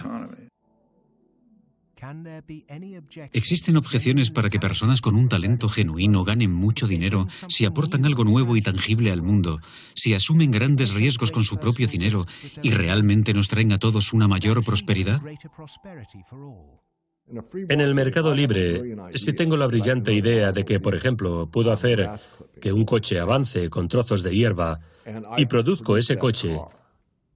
¿Existen objeciones para que personas con un talento genuino ganen mucho dinero si aportan algo nuevo y tangible al mundo, si asumen grandes riesgos con su propio dinero y realmente nos traen a todos una mayor prosperidad? En el mercado libre, si tengo la brillante idea de que, por ejemplo, puedo hacer que un coche avance con trozos de hierba y produzco ese coche,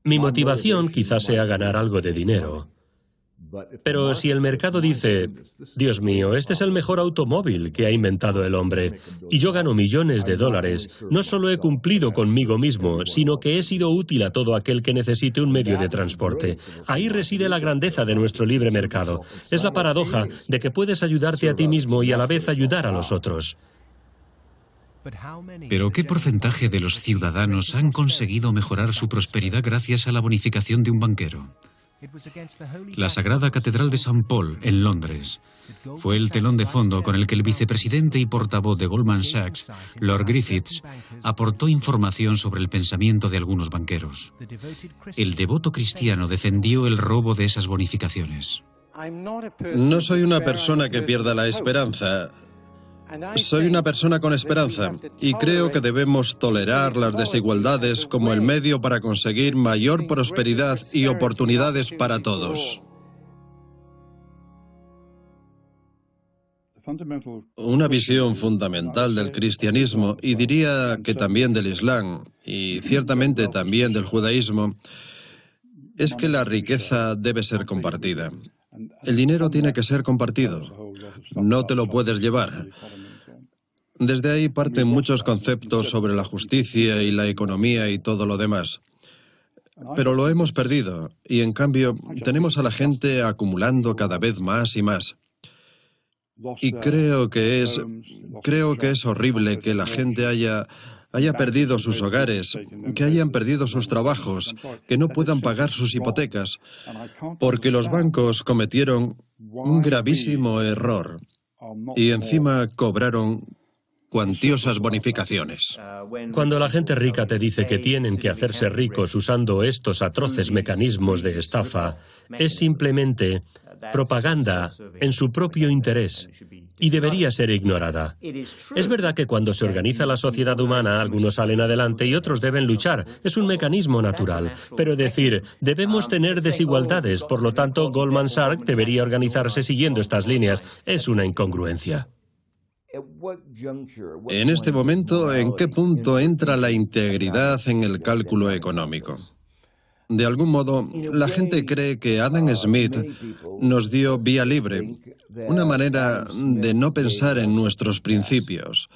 mi motivación quizás sea ganar algo de dinero. Pero si el mercado dice, Dios mío, este es el mejor automóvil que ha inventado el hombre, y yo gano millones de dólares, no solo he cumplido conmigo mismo, sino que he sido útil a todo aquel que necesite un medio de transporte. Ahí reside la grandeza de nuestro libre mercado. Es la paradoja de que puedes ayudarte a ti mismo y a la vez ayudar a los otros. ¿Pero qué porcentaje de los ciudadanos han conseguido mejorar su prosperidad gracias a la bonificación de un banquero? La Sagrada Catedral de St. Paul, en Londres, fue el telón de fondo con el que el vicepresidente y portavoz de Goldman Sachs, Lord Griffiths, aportó información sobre el pensamiento de algunos banqueros. El devoto cristiano defendió el robo de esas bonificaciones. No soy una persona que pierda la esperanza. Soy una persona con esperanza y creo que debemos tolerar las desigualdades como el medio para conseguir mayor prosperidad y oportunidades para todos. Una visión fundamental del cristianismo, y diría que también del Islam, y ciertamente también del judaísmo, es que la riqueza debe ser compartida. El dinero tiene que ser compartido. No te lo puedes llevar. Desde ahí parten muchos conceptos sobre la justicia y la economía y todo lo demás. Pero lo hemos perdido y, en cambio, tenemos a la gente acumulando cada vez más y más. Y creo que es horrible que la gente haya haya perdido sus hogares, que hayan perdido sus trabajos, que no puedan pagar sus hipotecas, porque los bancos cometieron un gravísimo error y encima cobraron cuantiosas bonificaciones. Cuando la gente rica te dice que tienen que hacerse ricos usando estos atroces mecanismos de estafa, es simplemente propaganda en su propio interés y debería ser ignorada. Es verdad que cuando se organiza la sociedad humana, algunos salen adelante y otros deben luchar. Es un mecanismo natural. Pero decir, debemos tener desigualdades, por lo tanto, Goldman Sachs debería organizarse siguiendo estas líneas, es una incongruencia. En este momento, ¿en qué punto entra la integridad en el cálculo económico? De algún modo, la gente cree que Adam Smith nos dio vía libre, una manera de no pensar en nuestros principios.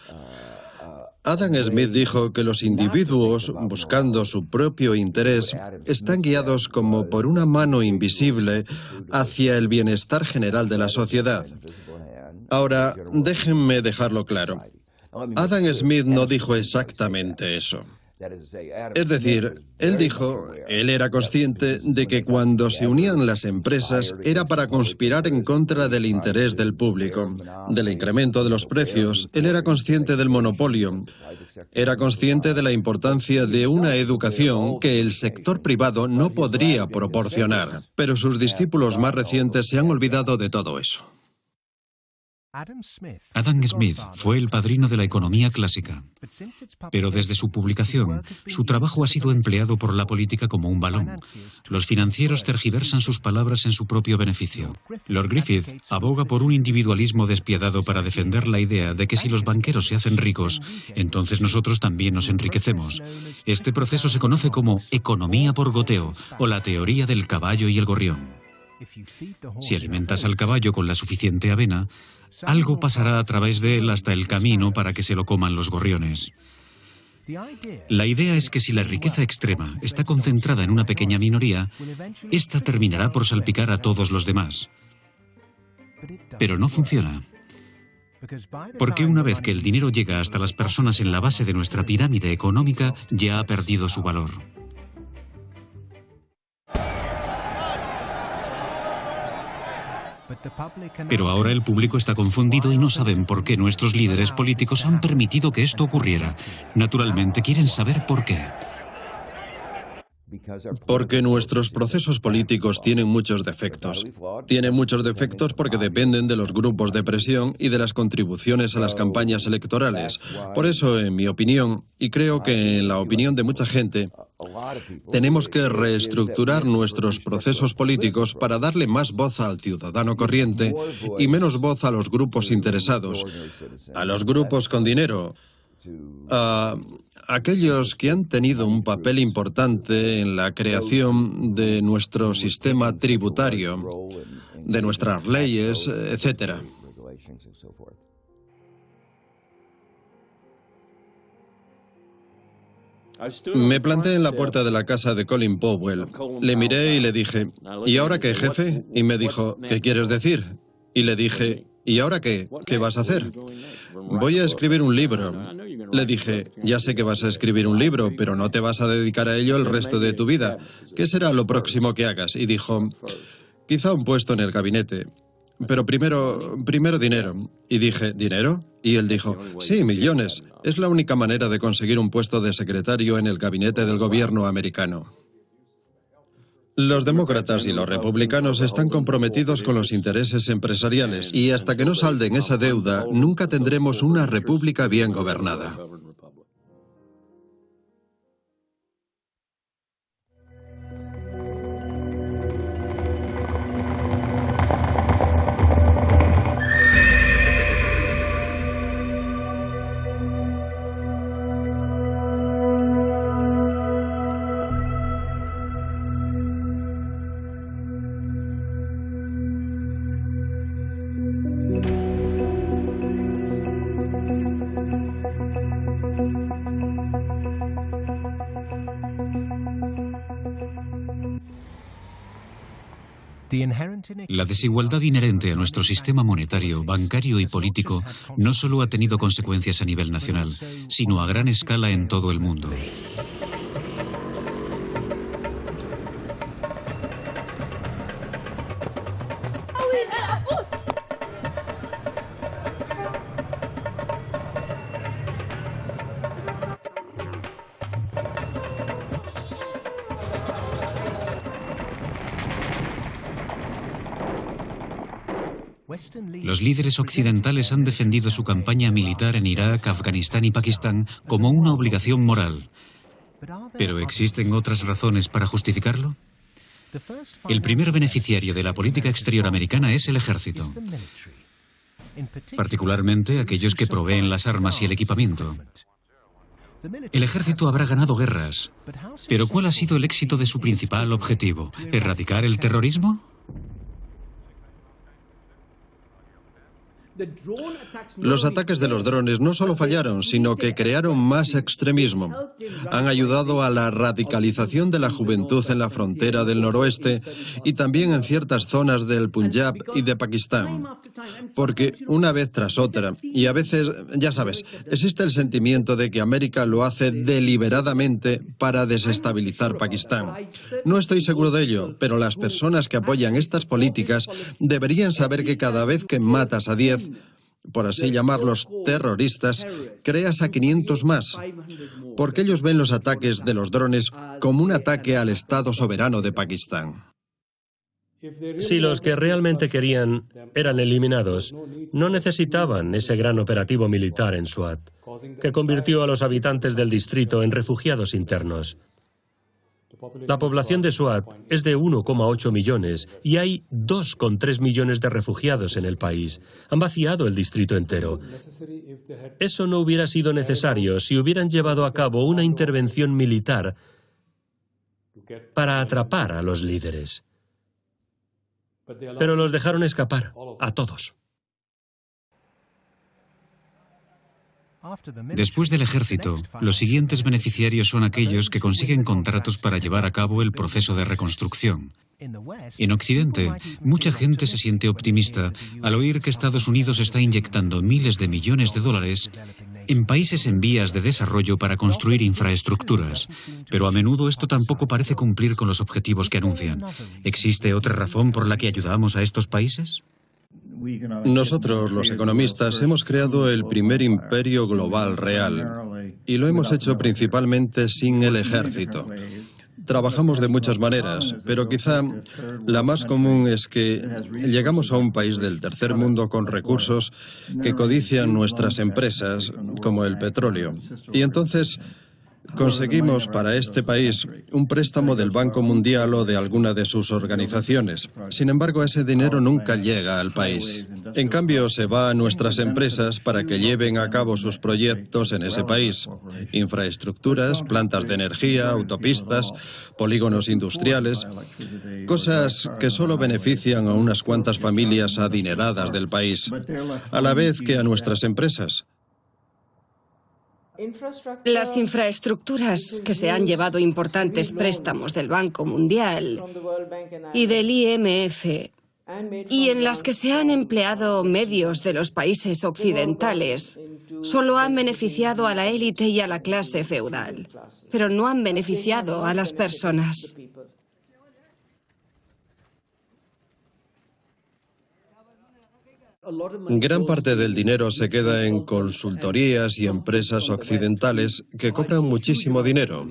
Adam Smith dijo que los individuos, buscando su propio interés, están guiados como por una mano invisible hacia el bienestar general de la sociedad. Ahora, déjenme dejarlo claro. Adam Smith no dijo exactamente eso. Es decir, él era consciente de que cuando se unían las empresas era para conspirar en contra del interés del público, del incremento de los precios. Él era consciente del monopolio. Era consciente de la importancia de una educación que el sector privado no podría proporcionar. Pero sus discípulos más recientes se han olvidado de todo eso. Adam Smith fue el padrino de la economía clásica, pero desde su publicación, su trabajo ha sido empleado por la política como un balón. Los financieros tergiversan sus palabras en su propio beneficio. Lord Griffith aboga por un individualismo despiadado para defender la idea de que si los banqueros se hacen ricos, entonces nosotros también nos enriquecemos. Este proceso se conoce como economía por goteo o la teoría del caballo y el gorrión. Si alimentas al caballo con la suficiente avena, algo pasará a través de él hasta el camino para que se lo coman los gorriones. La idea es que si la riqueza extrema está concentrada en una pequeña minoría, esta terminará por salpicar a todos los demás. Pero no funciona. Porque una vez que el dinero llega hasta las personas en la base de nuestra pirámide económica, ya ha perdido su valor. Pero ahora el público está confundido y no saben por qué nuestros líderes políticos han permitido que esto ocurriera. Naturalmente quieren saber por qué. Porque nuestros procesos políticos tienen muchos defectos. Tienen muchos defectos porque dependen de los grupos de presión y de las contribuciones a las campañas electorales. Por eso, en mi opinión, y creo que en la opinión de mucha gente, tenemos que reestructurar nuestros procesos políticos para darle más voz al ciudadano corriente y menos voz a los grupos interesados, a los grupos con dinero, a aquellos que han tenido un papel importante en la creación de nuestro sistema tributario, de nuestras leyes, etc. Me planté en la puerta de la casa de Colin Powell. Le miré y le dije, ¿y ahora qué, jefe? Y me dijo, ¿qué quieres decir? Y le dije, ¿y ahora qué? ¿Qué vas a hacer? Voy a escribir un libro. Le dije, ya sé que vas a escribir un libro, pero no te vas a dedicar a ello el resto de tu vida. ¿Qué será lo próximo que hagas? Y dijo, quizá un puesto en el gabinete. Pero primero dinero. Y dije, ¿dinero? Y él dijo, sí, millones. Es la única manera de conseguir un puesto de secretario en el gabinete del gobierno americano. Los demócratas y los republicanos están comprometidos con los intereses empresariales y hasta que no salden esa deuda, nunca tendremos una república bien gobernada. La desigualdad inherente a nuestro sistema monetario, bancario y político no solo ha tenido consecuencias a nivel nacional, sino a gran escala en todo el mundo. Los líderes occidentales han defendido su campaña militar en Irak, Afganistán y Pakistán como una obligación moral. ¿Pero existen otras razones para justificarlo? El primer beneficiario de la política exterior americana es el ejército, particularmente aquellos que proveen las armas y el equipamiento. El ejército habrá ganado guerras, pero ¿cuál ha sido el éxito de su principal objetivo? ¿Erradicar el terrorismo? Los ataques de los drones no solo fallaron, sino que crearon más extremismo. Han ayudado a la radicalización de la juventud en la frontera del noroeste y también en ciertas zonas del Punjab y de Pakistán. Porque una vez tras otra, y a veces, ya sabes, existe el sentimiento de que América lo hace deliberadamente para desestabilizar Pakistán. No estoy seguro de ello, pero las personas que apoyan estas políticas deberían saber que cada vez que matas a 10, por así llamarlos terroristas, creas a 500 más, porque ellos ven los ataques de los drones como un ataque al Estado soberano de Pakistán. Si los que realmente querían eran eliminados, no necesitaban ese gran operativo militar en Swat, que convirtió a los habitantes del distrito en refugiados internos. La población de Swat es de 1,8 millones y hay 2,3 millones de refugiados en el país. Han vaciado el distrito entero. Eso no hubiera sido necesario si hubieran llevado a cabo una intervención militar para atrapar a los líderes. Pero los dejaron escapar, a todos. Después del ejército, los siguientes beneficiarios son aquellos que consiguen contratos para llevar a cabo el proceso de reconstrucción. En Occidente, mucha gente se siente optimista al oír que Estados Unidos está inyectando miles de millones de dólares en países en vías de desarrollo para construir infraestructuras. Pero a menudo esto tampoco parece cumplir con los objetivos que anuncian. ¿Existe otra razón por la que ayudamos a estos países? Nosotros, los economistas, hemos creado el primer imperio global real y lo hemos hecho principalmente sin el ejército. Trabajamos de muchas maneras, pero quizá la más común es que llegamos a un país del tercer mundo con recursos que codician nuestras empresas, como el petróleo. Y entonces conseguimos para este país un préstamo del Banco Mundial o de alguna de sus organizaciones. Sin embargo, ese dinero nunca llega al país. En cambio, se va a nuestras empresas para que lleven a cabo sus proyectos en ese país. Infraestructuras, plantas de energía, autopistas, polígonos industriales, cosas que solo benefician a unas cuantas familias adineradas del país, a la vez que a nuestras empresas. Las infraestructuras que se han llevado importantes préstamos del Banco Mundial y del IMF y en las que se han empleado medios de los países occidentales solo han beneficiado a la élite y a la clase feudal, pero no han beneficiado a las personas. Gran parte del dinero se queda en consultorías y empresas occidentales que cobran muchísimo dinero.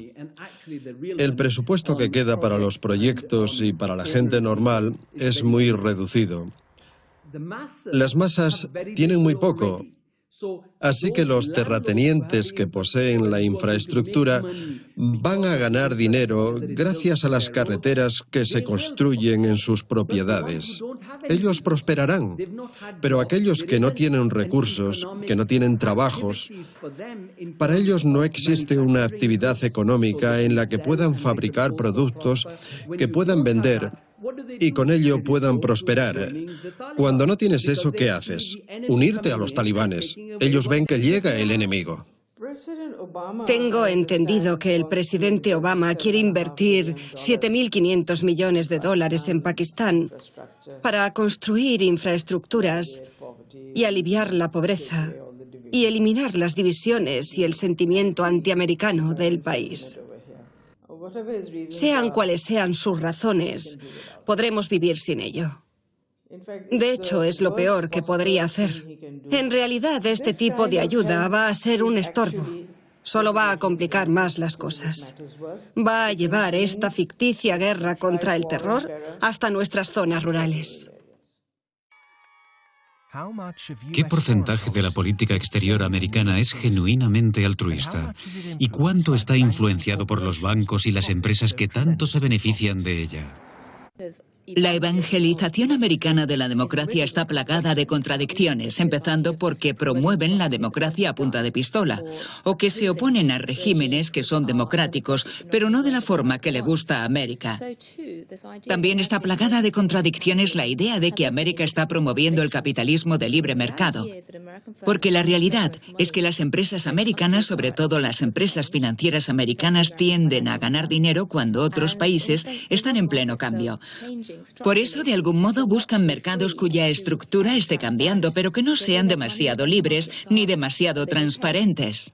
El presupuesto que queda para los proyectos y para la gente normal es muy reducido. Las masas tienen muy poco, así que los terratenientes que poseen la infraestructura van a ganar dinero gracias a las carreteras que se construyen en sus propiedades. Ellos prosperarán, pero aquellos que no tienen recursos, que no tienen trabajos, para ellos no existe una actividad económica en la que puedan fabricar productos que puedan vender y con ello puedan prosperar. Cuando no tienes eso, ¿qué haces? Unirte a los talibanes. Ellos ven que llega el enemigo. Tengo entendido que el presidente Obama quiere invertir $7.500 millones en Pakistán para construir infraestructuras y aliviar la pobreza y eliminar las divisiones y el sentimiento antiamericano del país. Sean cuales sean sus razones, podremos vivir sin ello. De hecho, es lo peor que podría hacer. En realidad, este tipo de ayuda va a ser un estorbo. Solo va a complicar más las cosas. Va a llevar esta ficticia guerra contra el terror hasta nuestras zonas rurales. ¿Qué porcentaje de la política exterior americana es genuinamente altruista? ¿Y cuánto está influenciado por los bancos y las empresas que tanto se benefician de ella? La evangelización americana de la democracia está plagada de contradicciones, empezando porque promueven la democracia a punta de pistola, o que se oponen a regímenes que son democráticos, pero no de la forma que le gusta a América. También está plagada de contradicciones la idea de que América está promoviendo el capitalismo de libre mercado, porque la realidad es que las empresas americanas, sobre todo las empresas financieras americanas, tienden a ganar dinero cuando otros países están en pleno cambio. Por eso, de algún modo, buscan mercados cuya estructura esté cambiando, pero que no sean demasiado libres ni demasiado transparentes.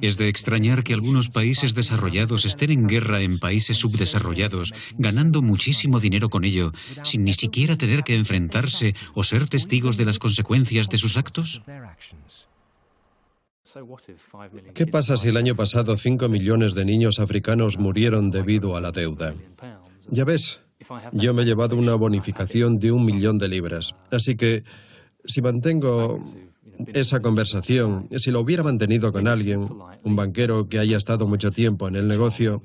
Es de extrañar que algunos países desarrollados estén en guerra en países subdesarrollados, ganando muchísimo dinero con ello, sin ni siquiera tener que enfrentarse o ser testigos de las consecuencias de sus actos. ¿Qué pasa si el año pasado 5 millones de niños africanos murieron debido a la deuda? Ya ves, yo me he llevado una bonificación de 1 millón de libras. Así que, si mantengo esa conversación, si lo hubiera mantenido con alguien, un banquero que haya estado mucho tiempo en el negocio,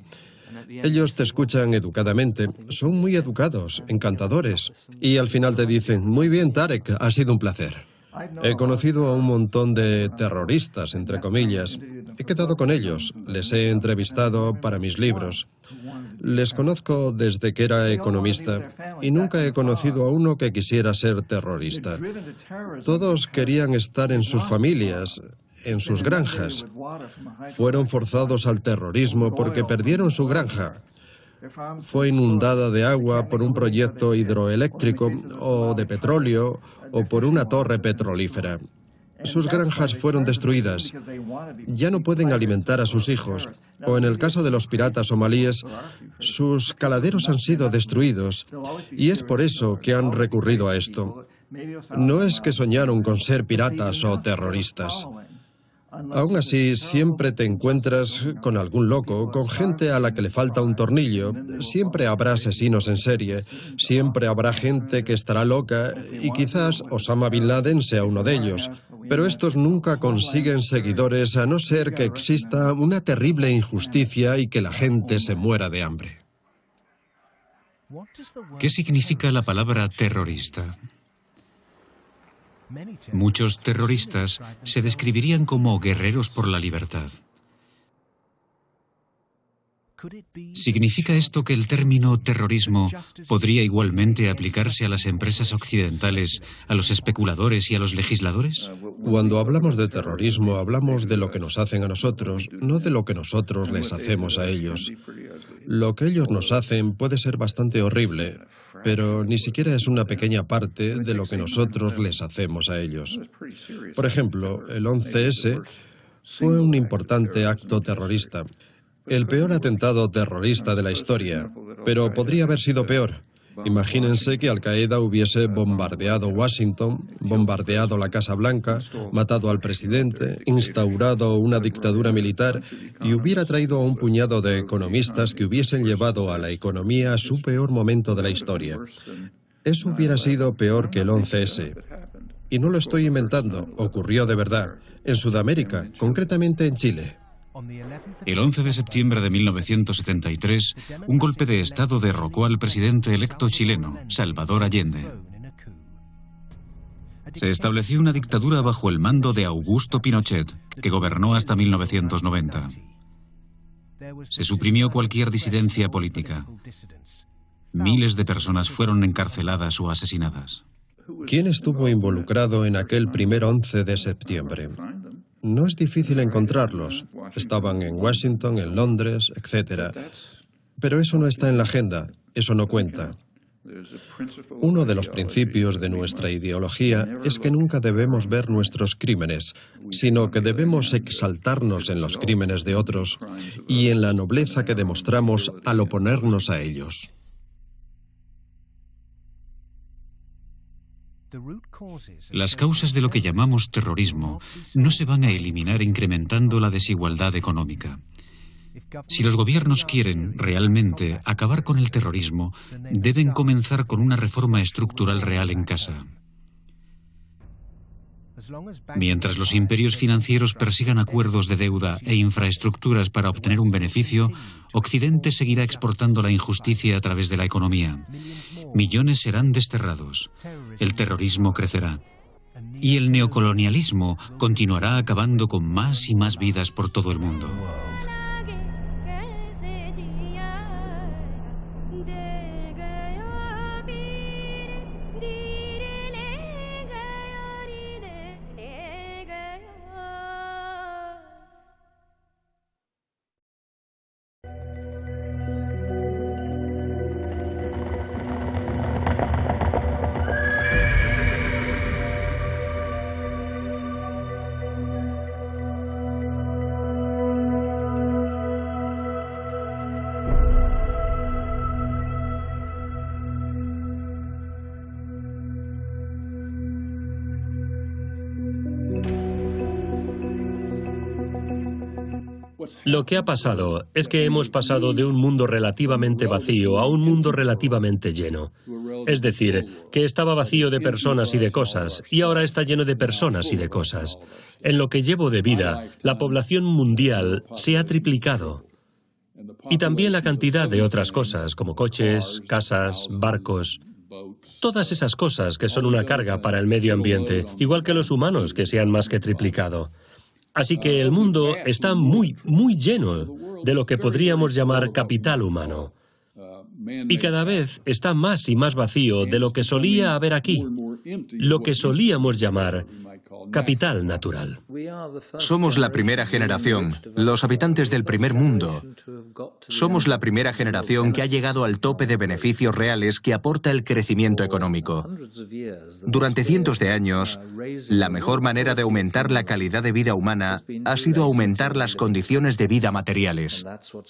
ellos te escuchan educadamente, son muy educados, encantadores, y al final te dicen, muy bien, Tarek, ha sido un placer. He conocido a un montón de terroristas, entre comillas. He quedado con ellos, les he entrevistado para mis libros. Les conozco desde que era economista y nunca he conocido a uno que quisiera ser terrorista. Todos querían estar en sus familias, en sus granjas. Fueron forzados al terrorismo porque perdieron su granja. Fue inundada de agua por un proyecto hidroeléctrico o de petróleo o por una torre petrolífera. Sus granjas fueron destruidas. Ya no pueden alimentar a sus hijos. O en el caso de los piratas somalíes, sus caladeros han sido destruidos. Y es por eso que han recurrido a esto. No es que soñaron con ser piratas o terroristas. Aún así, siempre te encuentras con algún loco, con gente a la que le falta un tornillo. Siempre habrá asesinos en serie, siempre habrá gente que estará loca y quizás Osama Bin Laden sea uno de ellos. Pero estos nunca consiguen seguidores a no ser que exista una terrible injusticia y que la gente se muera de hambre. ¿Qué significa la palabra terrorista? Muchos terroristas se describirían como guerreros por la libertad. ¿Significa esto que el término terrorismo podría igualmente aplicarse a las empresas occidentales, a los especuladores y a los legisladores? Cuando hablamos de terrorismo, hablamos de lo que nos hacen a nosotros, no de lo que nosotros les hacemos a ellos. Lo que ellos nos hacen puede ser bastante horrible, pero ni siquiera es una pequeña parte de lo que nosotros les hacemos a ellos. Por ejemplo, el 11S fue un importante acto terrorista. El peor atentado terrorista de la historia, pero podría haber sido peor. Imagínense que Al-Qaeda hubiese bombardeado Washington, bombardeado la Casa Blanca, matado al presidente, instaurado una dictadura militar y hubiera traído a un puñado de economistas que hubiesen llevado a la economía a su peor momento de la historia. Eso hubiera sido peor que el 11S. Y no lo estoy inventando, ocurrió de verdad, en Sudamérica, concretamente en Chile. El 11 de septiembre de 1973, un golpe de Estado derrocó al presidente electo chileno, Salvador Allende. Se estableció una dictadura bajo el mando de Augusto Pinochet, que gobernó hasta 1990. Se suprimió cualquier disidencia política. Miles de personas fueron encarceladas o asesinadas. ¿Quién estuvo involucrado en aquel primer 11 de septiembre? No es difícil encontrarlos. Estaban en Washington, en Londres, etc. Pero eso no está en la agenda, eso no cuenta. Uno de los principios de nuestra ideología es que nunca debemos ver nuestros crímenes, sino que debemos exaltarnos en los crímenes de otros y en la nobleza que demostramos al oponernos a ellos. Las causas de lo que llamamos terrorismo no se van a eliminar incrementando la desigualdad económica. Si los gobiernos quieren realmente acabar con el terrorismo, deben comenzar con una reforma estructural real en casa. Mientras los imperios financieros persigan acuerdos de deuda e infraestructuras para obtener un beneficio, Occidente seguirá exportando la injusticia a través de la economía. Millones serán desterrados. El terrorismo crecerá. Y el neocolonialismo continuará acabando con más y más vidas por todo el mundo. Lo que ha pasado es que hemos pasado de un mundo relativamente vacío a un mundo relativamente lleno. Es decir, que estaba vacío de personas y de cosas, y ahora está lleno de personas y de cosas. En lo que llevo de vida, la población mundial se ha triplicado. Y también la cantidad de otras cosas, como coches, casas, barcos. Todas esas cosas que son una carga para el medio ambiente, igual que los humanos que se han más que triplicado. Así que el mundo está muy, muy lleno de lo que podríamos llamar capital humano. Y cada vez está más y más vacío de lo que solía haber aquí, lo que solíamos llamar capital natural. Somos la primera generación, los habitantes del primer mundo. Somos la primera generación que ha llegado al tope de beneficios reales que aporta el crecimiento económico. Durante cientos de años, la mejor manera de aumentar la calidad de vida humana ha sido aumentar las condiciones de vida materiales.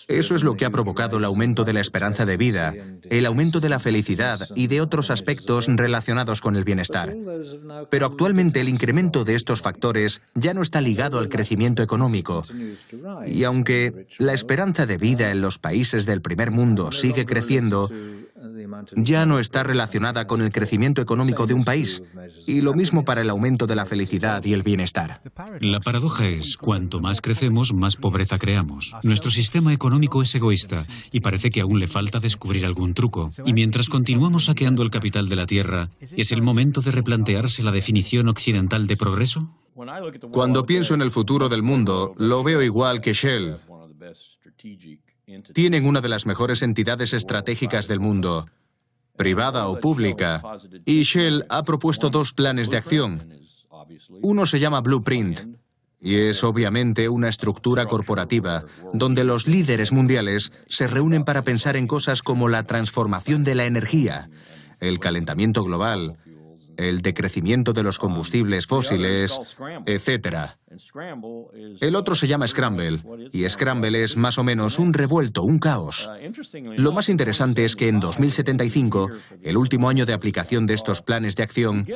Eso es lo que ha provocado el aumento de la esperanza de vida, el aumento de la felicidad y de otros aspectos relacionados con el bienestar. Pero actualmente el incremento de estos factores ya no está ligado al crecimiento económico. Y aunque la esperanza de vida en los países del primer mundo sigue creciendo, ya no está relacionada con el crecimiento económico de un país. Y lo mismo para el aumento de la felicidad y el bienestar. La paradoja es, cuanto más crecemos, más pobreza creamos. Nuestro sistema económico es egoísta y parece que aún le falta descubrir algún truco. Y mientras continuamos saqueando el capital de la tierra, ¿es el momento de replantearse la definición occidental de progreso? Cuando pienso en el futuro del mundo, lo veo igual que Shell. Tienen una de las mejores entidades estratégicas del mundo, privada o pública, y Shell ha propuesto dos planes de acción. Uno se llama Blueprint, y es obviamente una estructura corporativa donde los líderes mundiales se reúnen para pensar en cosas como la transformación de la energía, el calentamiento global, el decrecimiento de los combustibles fósiles, etc. El otro se llama Scramble, y Scramble es más o menos un revuelto, un caos. Lo más interesante es que en 2075, el último año de aplicación de estos planes de acción,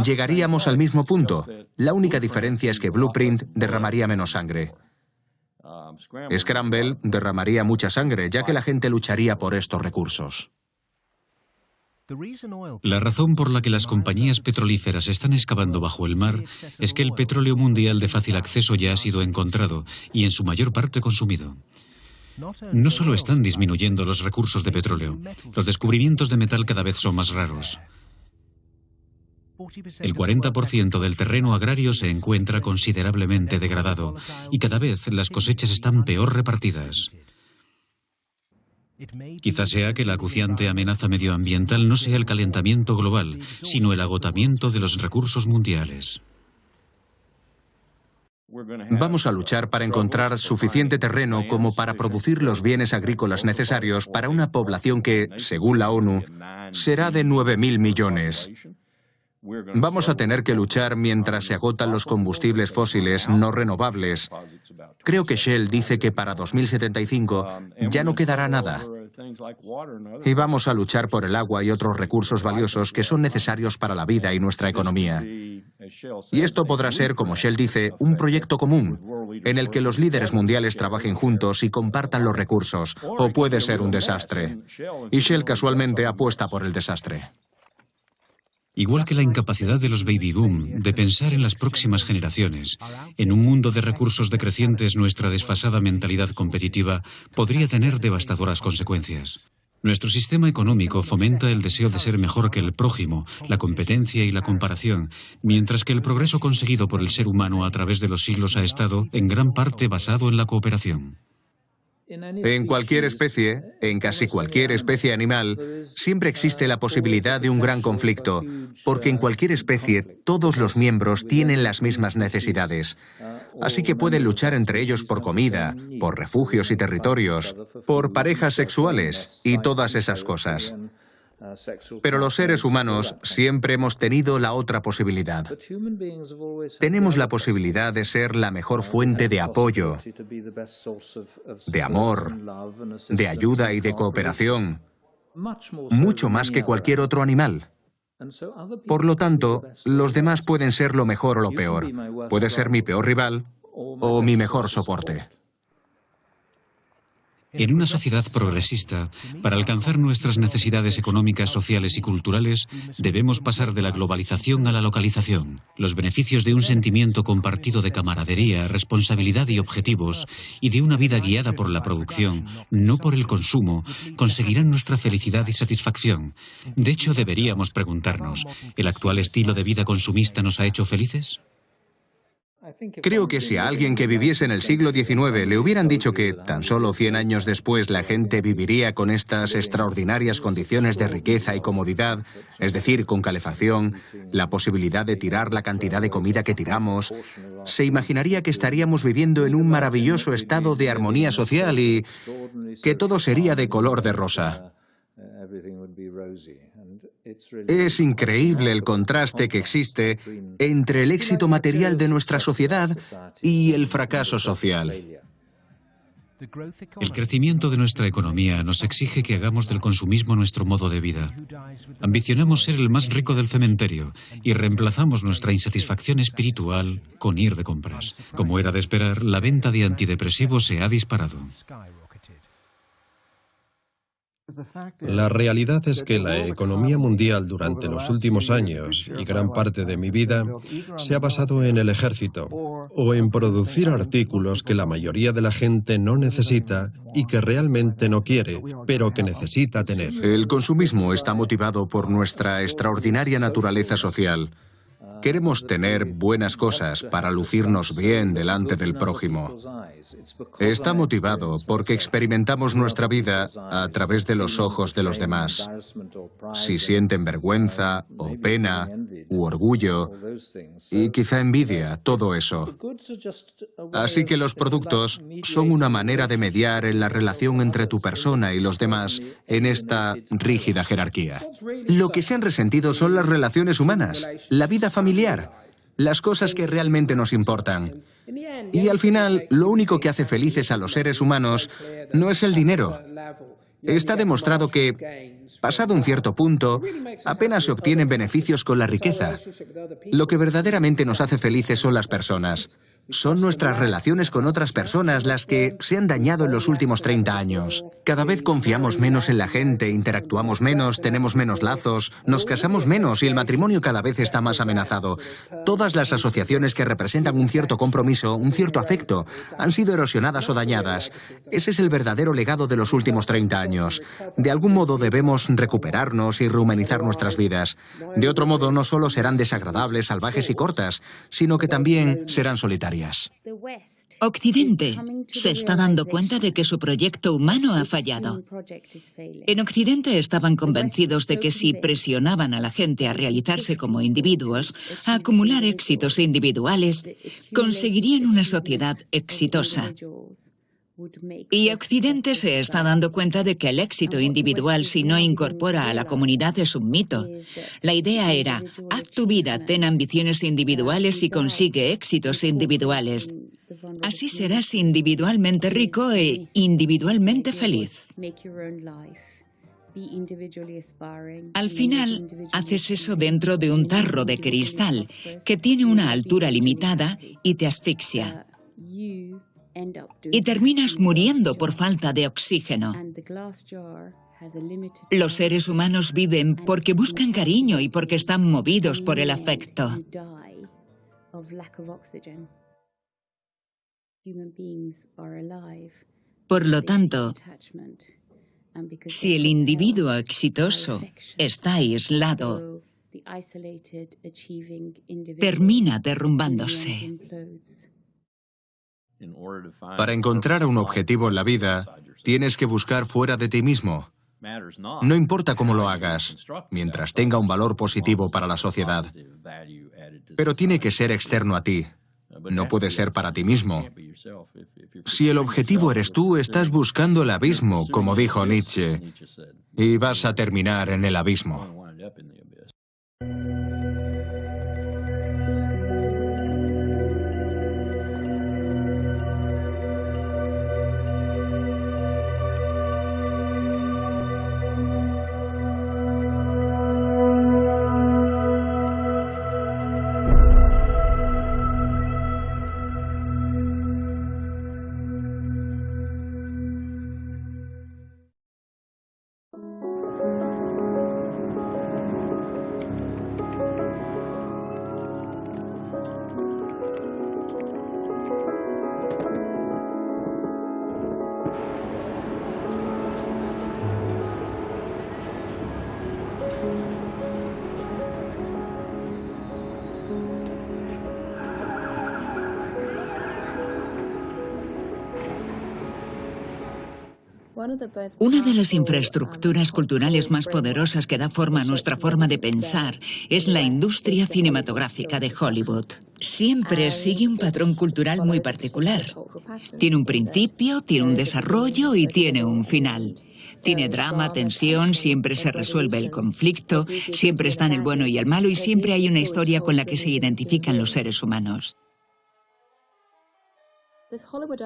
llegaríamos al mismo punto. La única diferencia es que Blueprint derramaría menos sangre. Scramble derramaría mucha sangre, ya que la gente lucharía por estos recursos. La razón por la que las compañías petrolíferas están excavando bajo el mar es que el petróleo mundial de fácil acceso ya ha sido encontrado y en su mayor parte consumido. No solo están disminuyendo los recursos de petróleo, los descubrimientos de metal cada vez son más raros. El 40% del terreno agrario se encuentra considerablemente degradado y cada vez las cosechas están peor repartidas. Quizás sea que la acuciante amenaza medioambiental no sea el calentamiento global, sino el agotamiento de los recursos mundiales. Vamos a luchar para encontrar suficiente terreno como para producir los bienes agrícolas necesarios para una población que, según la ONU, será de 9.000 millones. Vamos a tener que luchar mientras se agotan los combustibles fósiles no renovables. Creo que Shell dice que para 2075 ya no quedará nada. Y vamos a luchar por el agua y otros recursos valiosos que son necesarios para la vida y nuestra economía. Y esto podrá ser, como Shell dice, un proyecto común, en el que los líderes mundiales trabajen juntos y compartan los recursos, o puede ser un desastre. Y Shell casualmente apuesta por el desastre. Igual que la incapacidad de los baby boom de pensar en las próximas generaciones, en un mundo de recursos decrecientes, nuestra desfasada mentalidad competitiva podría tener devastadoras consecuencias. Nuestro sistema económico fomenta el deseo de ser mejor que el prójimo, la competencia y la comparación, mientras que el progreso conseguido por el ser humano a través de los siglos ha estado, en gran parte, basado en la cooperación. En cualquier especie, en casi cualquier especie animal, siempre existe la posibilidad de un gran conflicto, porque en cualquier especie todos los miembros tienen las mismas necesidades. Así que pueden luchar entre ellos por comida, por refugios y territorios, por parejas sexuales y todas esas cosas. Pero los seres humanos siempre hemos tenido la otra posibilidad. Tenemos la posibilidad de ser la mejor fuente de apoyo, de amor, de ayuda y de cooperación, mucho más que cualquier otro animal. Por lo tanto, los demás pueden ser lo mejor o lo peor. Puede ser mi peor rival o mi mejor soporte. En una sociedad progresista, para alcanzar nuestras necesidades económicas, sociales y culturales, debemos pasar de la globalización a la localización. Los beneficios de un sentimiento compartido de camaradería, responsabilidad y objetivos, y de una vida guiada por la producción, no por el consumo, conseguirán nuestra felicidad y satisfacción. De hecho, deberíamos preguntarnos, ¿el actual estilo de vida consumista nos ha hecho felices? Creo que si a alguien que viviese en el siglo XIX le hubieran dicho que tan solo 100 años después la gente viviría con estas extraordinarias condiciones de riqueza y comodidad, es decir, con calefacción, la posibilidad de tirar la cantidad de comida que tiramos, se imaginaría que estaríamos viviendo en un maravilloso estado de armonía social y que todo sería de color de rosa. Es increíble el contraste que existe entre el éxito material de nuestra sociedad y el fracaso social. El crecimiento de nuestra economía nos exige que hagamos del consumismo nuestro modo de vida. Ambicionamos ser el más rico del cementerio y reemplazamos nuestra insatisfacción espiritual con ir de compras. Como era de esperar, la venta de antidepresivos se ha disparado. La realidad es que la economía mundial durante los últimos años y gran parte de mi vida se ha basado en el ejército o en producir artículos que la mayoría de la gente no necesita y que realmente no quiere, pero que necesita tener. El consumismo está motivado por nuestra extraordinaria naturaleza social. Queremos tener buenas cosas para lucirnos bien delante del prójimo. Está motivado porque experimentamos nuestra vida a través de los ojos de los demás. Si sienten vergüenza, o pena, u orgullo, y quizá envidia, todo eso. Así que los productos son una manera de mediar en la relación entre tu persona y los demás en esta rígida jerarquía. Lo que se han resentido son las relaciones humanas, la vida familiar, las cosas que realmente nos importan. Y al final, lo único que hace felices a los seres humanos no es el dinero. Está demostrado que, pasado un cierto punto, apenas se obtienen beneficios con la riqueza. Lo que verdaderamente nos hace felices son las personas. Son nuestras relaciones con otras personas las que se han dañado en los últimos 30 años. Cada vez confiamos menos en la gente, interactuamos menos, tenemos menos lazos, nos casamos menos y el matrimonio cada vez está más amenazado. Todas las asociaciones que representan un cierto compromiso, un cierto afecto, han sido erosionadas o dañadas. Ese es el verdadero legado de los últimos 30 años. De algún modo debemos recuperarnos y rehumanizar nuestras vidas. De otro modo, no solo serán desagradables, salvajes y cortas, sino que también serán solitarias. Occidente se está dando cuenta de que su proyecto humano ha fallado. En Occidente estaban convencidos de que si presionaban a la gente a realizarse como individuos, a acumular éxitos individuales, conseguirían una sociedad exitosa. Y Occidente se está dando cuenta de que el éxito individual, si no incorpora a la comunidad, es un mito. La idea era, haz tu vida, ten ambiciones individuales y consigue éxitos individuales. Así serás individualmente rico e individualmente feliz. Al final, haces eso dentro de un tarro de cristal que tiene una altura limitada y te asfixia. Y terminas muriendo por falta de oxígeno. Los seres humanos viven porque buscan cariño y porque están movidos por el afecto. Por lo tanto, si el individuo exitoso está aislado, termina derrumbándose. Para encontrar un objetivo en la vida, tienes que buscar fuera de ti mismo. No importa cómo lo hagas, mientras tenga un valor positivo para la sociedad. Pero tiene que ser externo a ti. No puede ser para ti mismo. Si el objetivo eres tú, estás buscando el abismo, como dijo Nietzsche, y vas a terminar en el abismo. Una de las infraestructuras culturales más poderosas que da forma a nuestra forma de pensar es la industria cinematográfica de Hollywood. Siempre sigue un patrón cultural muy particular. Tiene un principio, tiene un desarrollo y tiene un final. Tiene drama, tensión, siempre se resuelve el conflicto, siempre están el bueno y el malo y siempre hay una historia con la que se identifican los seres humanos.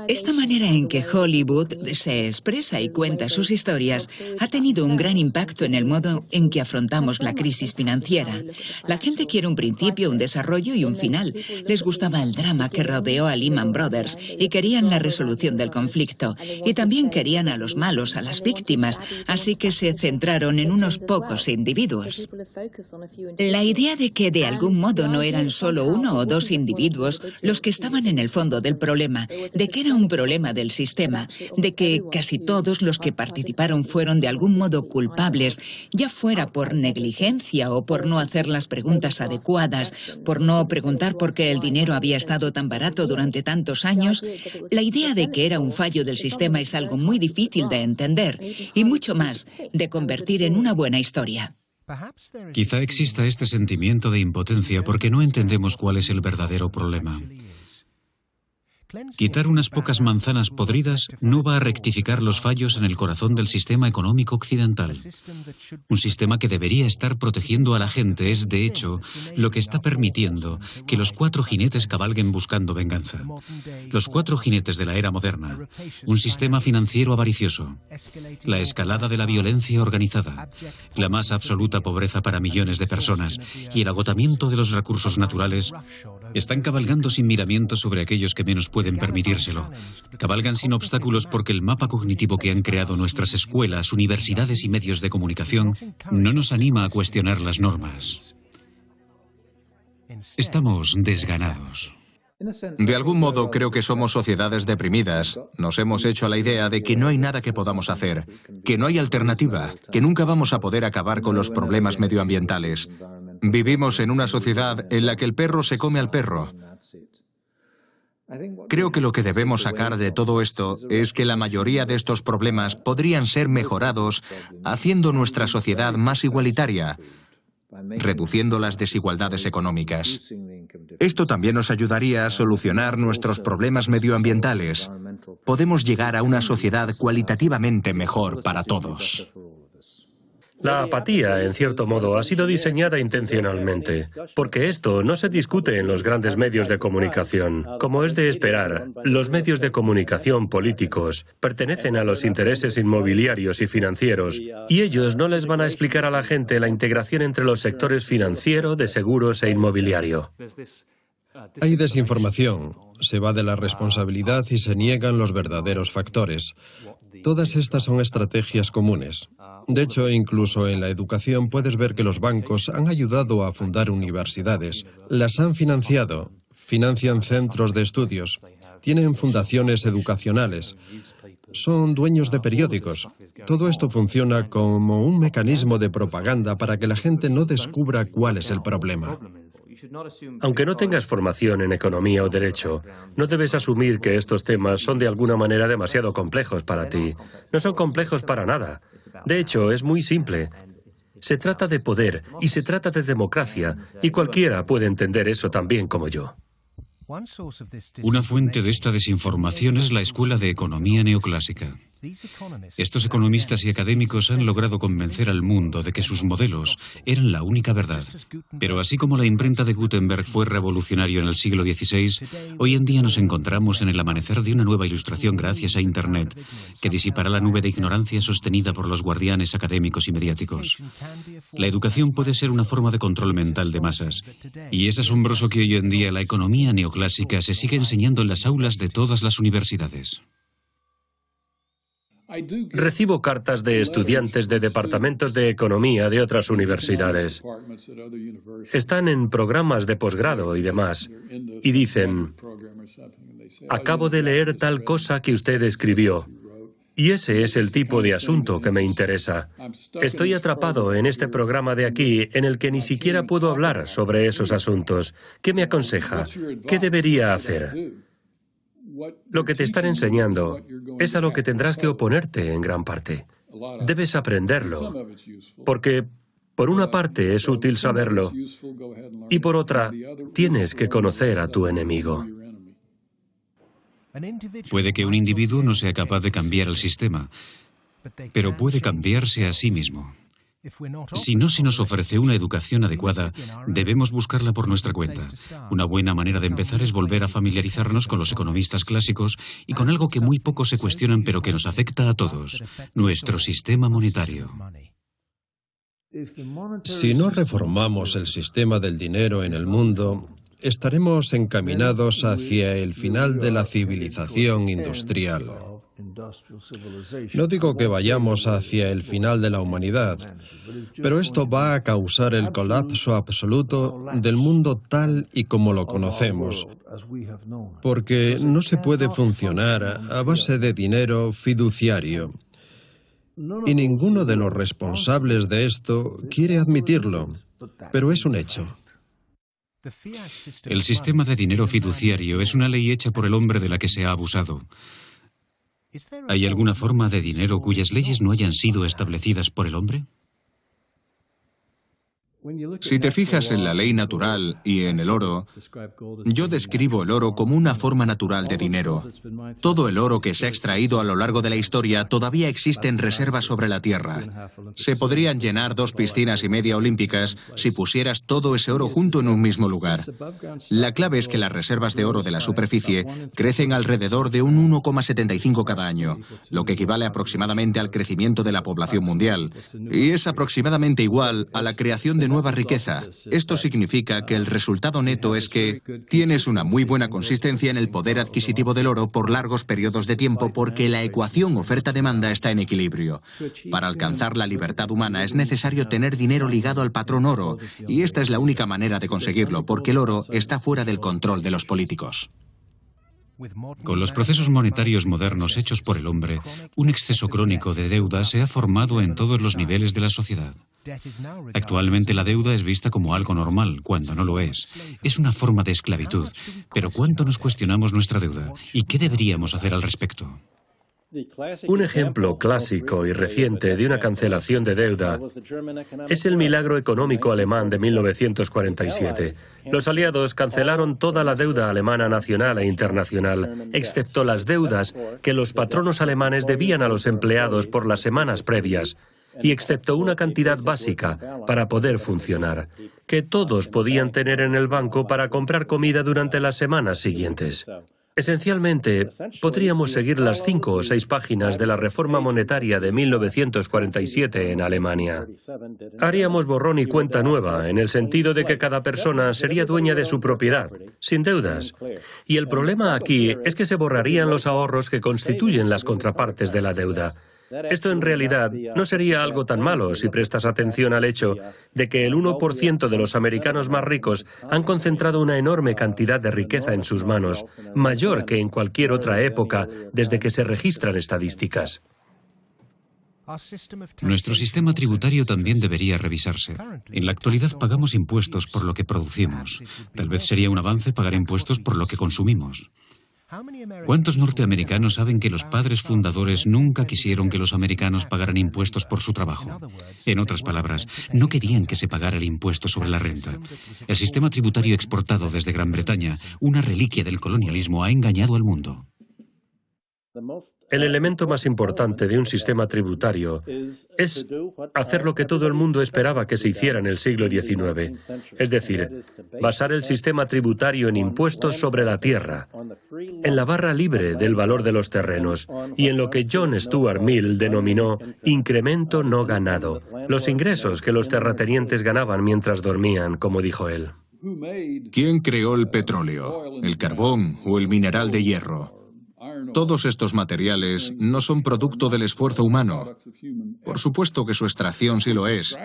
Esta manera en que Hollywood se expresa y cuenta sus historias ha tenido un gran impacto en el modo en que afrontamos la crisis financiera. La gente quiere un principio, un desarrollo y un final. Les gustaba el drama que rodeó a Lehman Brothers y querían la resolución del conflicto. Y también querían a los malos, a las víctimas, así que se centraron en unos pocos individuos. La idea de que de algún modo no eran solo uno o dos individuos los que estaban en el fondo del problema, de que era un problema del sistema, de que casi todos los que participaron fueron de algún modo culpables, ya fuera por negligencia o por no hacer las preguntas adecuadas, por no preguntar por qué el dinero había estado tan barato durante tantos años. La idea de que era un fallo del sistema es algo muy difícil de entender y mucho más de convertir en una buena historia. Quizá exista este sentimiento de impotencia porque no entendemos cuál es el verdadero problema. Quitar unas pocas manzanas podridas no va a rectificar los fallos en el corazón del sistema económico occidental. Un sistema que debería estar protegiendo a la gente es, de hecho, lo que está permitiendo que los cuatro jinetes cabalguen buscando venganza. Los cuatro jinetes de la era moderna. Un sistema financiero avaricioso. La escalada de la violencia organizada. La más absoluta pobreza para millones de personas. Y el agotamiento de los recursos naturales están cabalgando sin miramientos sobre aquellos que menos pueden permitírselo. Cabalgan sin obstáculos porque el mapa cognitivo que han creado nuestras escuelas, universidades y medios de comunicación no nos anima a cuestionar las normas. Estamos desganados. De algún modo creo que somos sociedades deprimidas. Nos hemos hecho a la idea de que no hay nada que podamos hacer, que no hay alternativa, que nunca vamos a poder acabar con los problemas medioambientales. Vivimos en una sociedad en la que el perro se come al perro. Creo que lo que debemos sacar de todo esto es que la mayoría de estos problemas podrían ser mejorados haciendo nuestra sociedad más igualitaria, reduciendo las desigualdades económicas. Esto también nos ayudaría a solucionar nuestros problemas medioambientales. Podemos llegar a una sociedad cualitativamente mejor para todos. La apatía, en cierto modo, ha sido diseñada intencionalmente, porque esto no se discute en los grandes medios de comunicación. Como es de esperar, los medios de comunicación políticos pertenecen a los intereses inmobiliarios y financieros, y ellos no les van a explicar a la gente la integración entre los sectores financiero, de seguros e inmobiliario. Hay desinformación, se va de la responsabilidad y se niegan los verdaderos factores. Todas estas son estrategias comunes. De hecho, incluso en la educación puedes ver que los bancos han ayudado a fundar universidades, las han financiado, financian centros de estudios, tienen fundaciones educacionales, son dueños de periódicos. Todo esto funciona como un mecanismo de propaganda para que la gente no descubra cuál es el problema. Aunque no tengas formación en economía o derecho, no debes asumir que estos temas son de alguna manera demasiado complejos para ti. No son complejos para nada. De hecho, es muy simple. Se trata de poder y se trata de democracia, y cualquiera puede entender eso tan bien como yo. Una fuente de esta desinformación es la Escuela de Economía Neoclásica. Estos economistas y académicos han logrado convencer al mundo de que sus modelos eran la única verdad. Pero así como la imprenta de Gutenberg fue revolucionario en el siglo XVI, hoy en día nos encontramos en el amanecer de una nueva ilustración gracias a Internet, que disipará la nube de ignorancia sostenida por los guardianes académicos y mediáticos. La educación puede ser una forma de control mental de masas, y es asombroso que hoy en día la economía neoclásica se siga enseñando en las aulas de todas las universidades. Recibo cartas de estudiantes de departamentos de economía de otras universidades. Están en programas de posgrado y demás, y dicen: acabo de leer tal cosa que usted escribió, y ese es el tipo de asunto que me interesa. Estoy atrapado en este programa de aquí, en el que ni siquiera puedo hablar sobre esos asuntos. ¿Qué me aconseja? ¿Qué debería hacer? Lo que te están enseñando es a lo que tendrás que oponerte en gran parte. Debes aprenderlo, porque por una parte es útil saberlo, y por otra, tienes que conocer a tu enemigo. Puede que un individuo no sea capaz de cambiar el sistema, pero puede cambiarse a sí mismo. Si no se nos ofrece una educación adecuada, debemos buscarla por nuestra cuenta. Una buena manera de empezar es volver a familiarizarnos con los economistas clásicos y con algo que muy pocos se cuestionan pero que nos afecta a todos, nuestro sistema monetario. Si no reformamos el sistema del dinero en el mundo, estaremos encaminados hacia el final de la civilización industrial. No digo que vayamos hacia el final de la humanidad, pero esto va a causar el colapso absoluto del mundo tal y como lo conocemos, porque no se puede funcionar a base de dinero fiduciario. Y ninguno de los responsables de esto quiere admitirlo, pero es un hecho. El sistema de dinero fiduciario es una ley hecha por el hombre de la que se ha abusado. ¿Hay alguna forma de dinero cuyas leyes no hayan sido establecidas por el hombre? Si te fijas en la ley natural y en el oro, yo describo el oro como una forma natural de dinero. Todo el oro que se ha extraído a lo largo de la historia todavía existe en reserva sobre la Tierra. Se podrían llenar 2 piscinas y media olímpicas si pusieras todo ese oro junto en un mismo lugar. La clave es que las reservas de oro de la superficie crecen alrededor de un 1,75 cada año, lo que equivale aproximadamente al crecimiento de la población mundial, y es aproximadamente igual a la creación de nueva riqueza. Esto significa que el resultado neto es que tienes una muy buena consistencia en el poder adquisitivo del oro por largos periodos de tiempo porque la ecuación oferta-demanda está en equilibrio. Para alcanzar la libertad humana es necesario tener dinero ligado al patrón oro, y esta es la única manera de conseguirlo, porque el oro está fuera del control de los políticos. Con los procesos monetarios modernos hechos por el hombre, un exceso crónico de deuda se ha formado en todos los niveles de la sociedad. Actualmente la deuda es vista como algo normal, cuando no lo es. Es una forma de esclavitud. Pero ¿cuánto nos cuestionamos nuestra deuda? ¿Y qué deberíamos hacer al respecto? Un ejemplo clásico y reciente de una cancelación de deuda es el milagro económico alemán de 1947. Los aliados cancelaron toda la deuda alemana nacional e internacional, excepto las deudas que los patronos alemanes debían a los empleados por las semanas previas, y excepto una cantidad básica para poder funcionar, que todos podían tener en el banco para comprar comida durante las semanas siguientes. Esencialmente, podríamos seguir las 5 o 6 páginas de la reforma monetaria de 1947 en Alemania. Haríamos borrón y cuenta nueva, en el sentido de que cada persona sería dueña de su propiedad, sin deudas. Y el problema aquí es que se borrarían los ahorros que constituyen las contrapartes de la deuda. Esto en realidad no sería algo tan malo si prestas atención al hecho de que el 1% de los americanos más ricos han concentrado una enorme cantidad de riqueza en sus manos, mayor que en cualquier otra época desde que se registran estadísticas. Nuestro sistema tributario también debería revisarse. En la actualidad pagamos impuestos por lo que producimos. Tal vez sería un avance pagar impuestos por lo que consumimos. ¿Cuántos norteamericanos saben que los padres fundadores nunca quisieron que los americanos pagaran impuestos por su trabajo? En otras palabras, no querían que se pagara el impuesto sobre la renta. El sistema tributario exportado desde Gran Bretaña, una reliquia del colonialismo, ha engañado al mundo. El elemento más importante de un sistema tributario es hacer lo que todo el mundo esperaba que se hiciera en el siglo XIX, es decir, basar el sistema tributario en impuestos sobre la tierra, en la barra libre del valor de los terrenos y en lo que John Stuart Mill denominó incremento no ganado, los ingresos que los terratenientes ganaban mientras dormían, como dijo él. ¿Quién creó el petróleo, el carbón o el mineral de hierro? Todos estos materiales no son producto del esfuerzo humano. Por supuesto que su extracción sí lo es,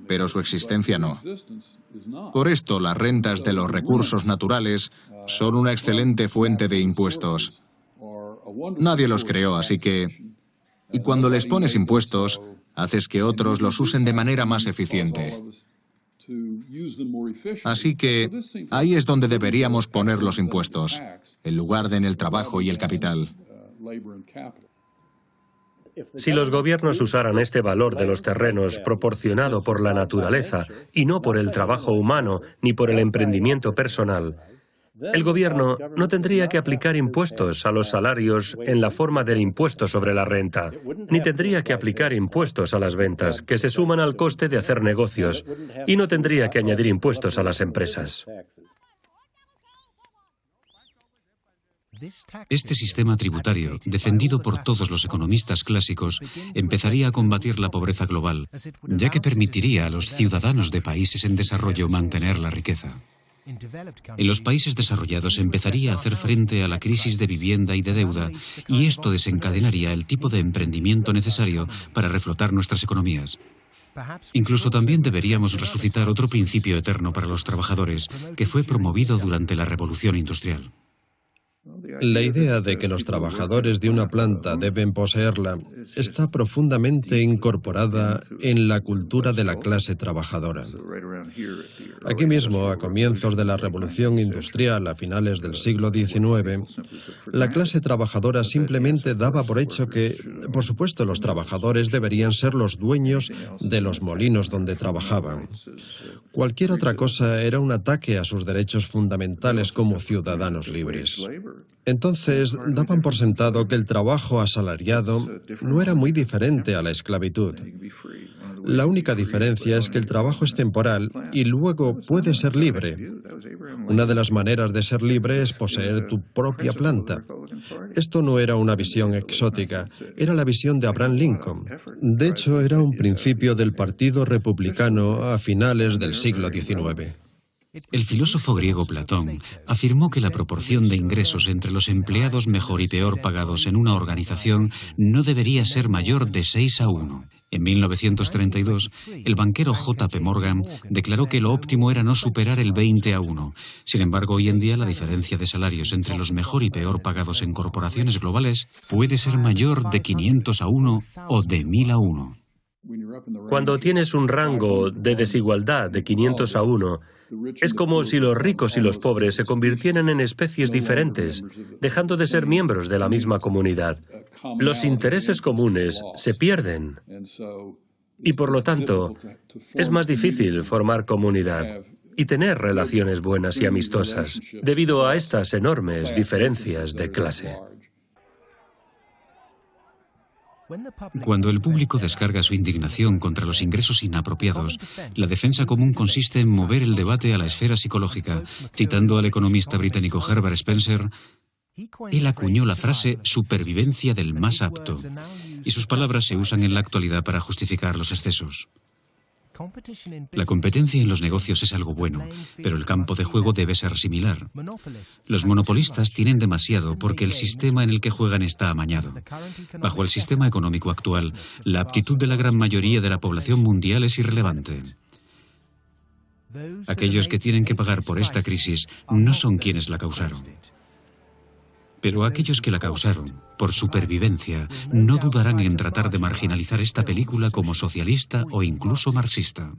pero su existencia no. Por esto, las rentas de los recursos naturales son una excelente fuente de impuestos. Nadie los creó, así que... Y cuando les pones impuestos, haces que otros los usen de manera más eficiente. Así que ahí es donde deberíamos poner los impuestos, en lugar de en el trabajo y el capital. Si los gobiernos usaran este valor de los terrenos proporcionado por la naturaleza y no por el trabajo humano ni por el emprendimiento personal, el gobierno no tendría que aplicar impuestos a los salarios en la forma del impuesto sobre la renta, ni tendría que aplicar impuestos a las ventas, que se suman al coste de hacer negocios, y no tendría que añadir impuestos a las empresas. Este sistema tributario, defendido por todos los economistas clásicos, empezaría a combatir la pobreza global, ya que permitiría a los ciudadanos de países en desarrollo mantener la riqueza. En los países desarrollados empezaría a hacer frente a la crisis de vivienda y de deuda, y esto desencadenaría el tipo de emprendimiento necesario para reflotar nuestras economías. Incluso también deberíamos resucitar otro principio eterno para los trabajadores, que fue promovido durante la Revolución Industrial. La idea de que los trabajadores de una planta deben poseerla está profundamente incorporada en la cultura de la clase trabajadora. Aquí mismo, a comienzos de la Revolución Industrial, a finales del siglo XIX, la clase trabajadora simplemente daba por hecho que, por supuesto, los trabajadores deberían ser los dueños de los molinos donde trabajaban. Cualquier otra cosa era un ataque a sus derechos fundamentales como ciudadanos libres. Entonces, daban por sentado que el trabajo asalariado no era muy diferente a la esclavitud. La única diferencia es que el trabajo es temporal y luego puede ser libre. Una de las maneras de ser libre es poseer tu propia planta. Esto no era una visión exótica, era la visión de Abraham Lincoln. De hecho, era un principio del Partido Republicano a finales del siglo XIX. El filósofo griego Platón afirmó que la proporción de ingresos entre los empleados mejor y peor pagados en una organización no debería ser mayor de 6 a 1. En 1932, el banquero J.P. Morgan declaró que lo óptimo era no superar el 20-1. Sin embargo, hoy en día la diferencia de salarios entre los mejor y peor pagados en corporaciones globales puede ser mayor de 500-1 o de 1000-1. Cuando tienes un rango de desigualdad de 500-1, es como si los ricos y los pobres se convirtieran en especies diferentes, dejando de ser miembros de la misma comunidad. Los intereses comunes se pierden y, por lo tanto, es más difícil formar comunidad y tener relaciones buenas y amistosas debido a estas enormes diferencias de clase. Cuando el público descarga su indignación contra los ingresos inapropiados, la defensa común consiste en mover el debate a la esfera psicológica. Citando al economista británico Herbert Spencer, él acuñó la frase «supervivencia del más apto», y sus palabras se usan en la actualidad para justificar los excesos. La competencia en los negocios es algo bueno, pero el campo de juego debe ser similar. Los monopolistas tienen demasiado porque el sistema en el que juegan está amañado. Bajo el sistema económico actual, la aptitud de la gran mayoría de la población mundial es irrelevante. Aquellos que tienen que pagar por esta crisis no son quienes la causaron. Pero aquellos que la causaron, por supervivencia, no dudarán en tratar de marginalizar esta película como socialista o incluso marxista.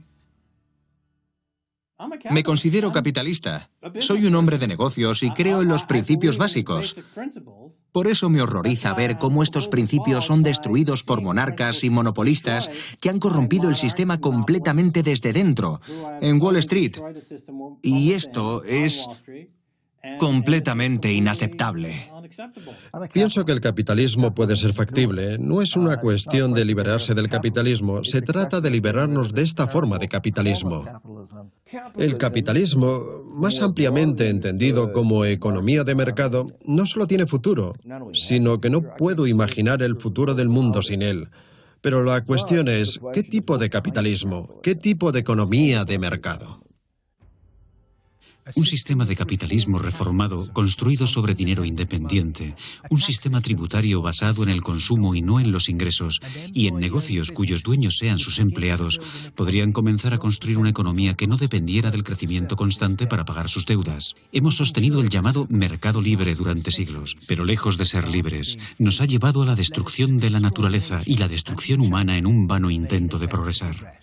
Me considero capitalista. Soy un hombre de negocios y creo en los principios básicos. Por eso me horroriza ver cómo estos principios son destruidos por monarcas y monopolistas que han corrompido el sistema completamente desde dentro, en Wall Street. Y esto es completamente inaceptable. Pienso que el capitalismo puede ser factible. No es una cuestión de liberarse del capitalismo, se trata de liberarnos de esta forma de capitalismo. El capitalismo, más ampliamente entendido como economía de mercado, no solo tiene futuro, sino que no puedo imaginar el futuro del mundo sin él. Pero la cuestión es, ¿qué tipo de capitalismo? ¿Qué tipo de economía de mercado? Un sistema de capitalismo reformado, construido sobre dinero independiente, un sistema tributario basado en el consumo y no en los ingresos, y en negocios cuyos dueños sean sus empleados, podrían comenzar a construir una economía que no dependiera del crecimiento constante para pagar sus deudas. Hemos sostenido el llamado mercado libre durante siglos, pero lejos de ser libres, nos ha llevado a la destrucción de la naturaleza y la destrucción humana en un vano intento de progresar.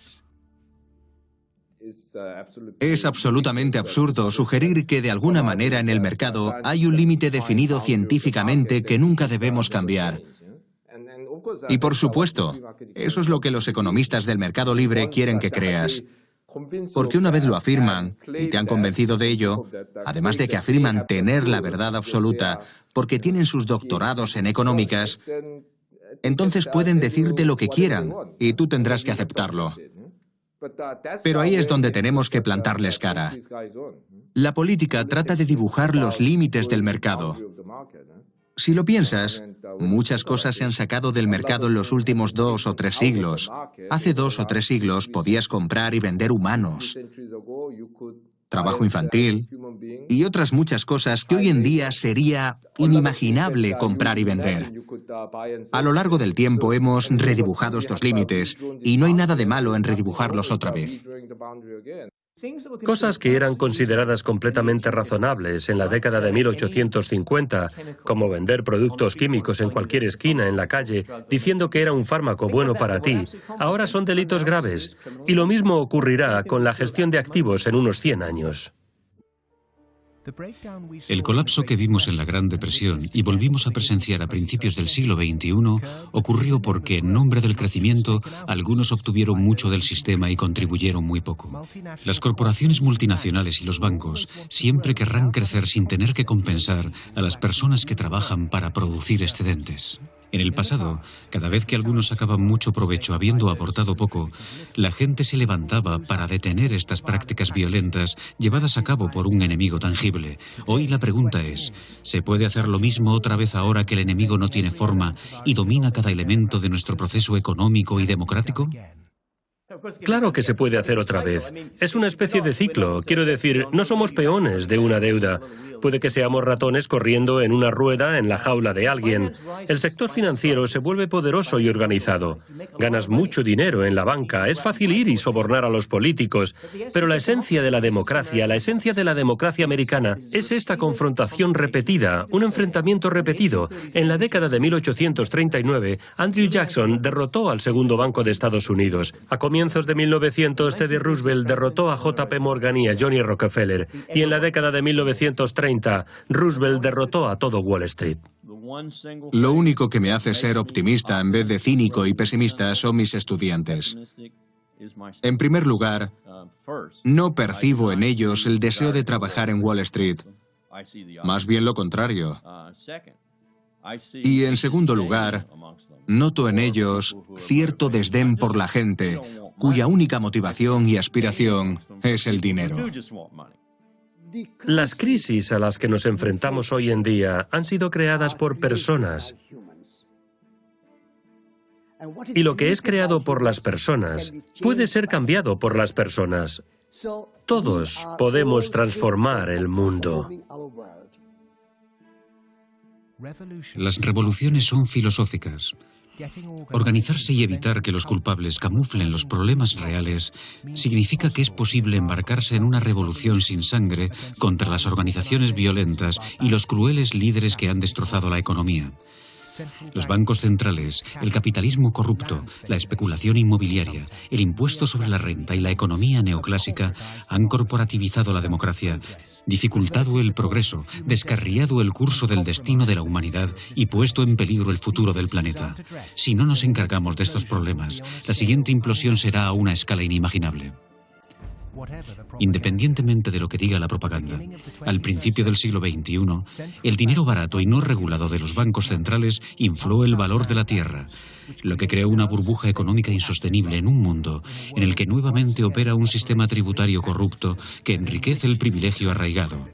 Es absolutamente absurdo sugerir que de alguna manera en el mercado hay un límite definido científicamente que nunca debemos cambiar. Y por supuesto, eso es lo que los economistas del mercado libre quieren que creas. Porque una vez lo afirman y te han convencido de ello, además de que afirman tener la verdad absoluta porque tienen sus doctorados en económicas, entonces pueden decirte lo que quieran y tú tendrás que aceptarlo. Pero ahí es donde tenemos que plantarles cara. La política trata de dibujar los límites del mercado. Si lo piensas, muchas cosas se han sacado del mercado en los últimos 2 o 3 siglos. Hace 2 o 3 siglos podías comprar y vender humanos, trabajo infantil y otras muchas cosas que hoy en día sería inimaginable comprar y vender. A lo largo del tiempo hemos redibujado estos límites y no hay nada de malo en redibujarlos otra vez. Cosas que eran consideradas completamente razonables en la década de 1850, como vender productos químicos en cualquier esquina en la calle, diciendo que era un fármaco bueno para ti, ahora son delitos graves. Y lo mismo ocurrirá con la gestión de activos en unos 100 años. El colapso que vimos en la Gran Depresión y volvimos a presenciar a principios del siglo XXI ocurrió porque, en nombre del crecimiento, algunos obtuvieron mucho del sistema y contribuyeron muy poco. Las corporaciones multinacionales y los bancos siempre querrán crecer sin tener que compensar a las personas que trabajan para producir excedentes. En el pasado, cada vez que algunos sacaban mucho provecho habiendo aportado poco, la gente se levantaba para detener estas prácticas violentas llevadas a cabo por un enemigo tangible. Hoy la pregunta es, ¿se puede hacer lo mismo otra vez ahora que el enemigo no tiene forma y domina cada elemento de nuestro proceso económico y democrático? Claro que se puede hacer otra vez. Es una especie de ciclo. Quiero decir, no somos peones de una deuda. Puede que seamos ratones corriendo en una rueda en la jaula de alguien. El sector financiero se vuelve poderoso y organizado. Ganas mucho dinero en la banca. Es fácil ir y sobornar a los políticos. Pero la esencia de la democracia americana, es esta confrontación repetida, un enfrentamiento repetido. En la década de 1839, Andrew Jackson derrotó al segundo Banco de Estados Unidos. A comienzos de 1900, Teddy Roosevelt derrotó a J.P. Morgan y a Johnny Rockefeller. Y en la década de 1930, Roosevelt derrotó a todo Wall Street. Lo único que me hace ser optimista en vez de cínico y pesimista son mis estudiantes. En primer lugar, no percibo en ellos el deseo de trabajar en Wall Street. Más bien lo contrario. Y en segundo lugar, noto en ellos cierto desdén por la gente, cuya única motivación y aspiración es el dinero. Las crisis a las que nos enfrentamos hoy en día han sido creadas por personas. Y lo que es creado por las personas puede ser cambiado por las personas. Todos podemos transformar el mundo. Las revoluciones son filosóficas. Organizarse y evitar que los culpables camuflen los problemas reales significa que es posible embarcarse en una revolución sin sangre contra las organizaciones violentas y los crueles líderes que han destrozado la economía. Los bancos centrales, el capitalismo corrupto, la especulación inmobiliaria, el impuesto sobre la renta y la economía neoclásica han corporativizado la democracia, dificultado el progreso, descarriado el curso del destino de la humanidad y puesto en peligro el futuro del planeta. Si no nos encargamos de estos problemas, la siguiente implosión será a una escala inimaginable. Independientemente de lo que diga la propaganda, al principio del siglo XXI, el dinero barato y no regulado de los bancos centrales infló el valor de la tierra, lo que creó una burbuja económica insostenible en un mundo en el que nuevamente opera un sistema tributario corrupto que enriquece el privilegio arraigado.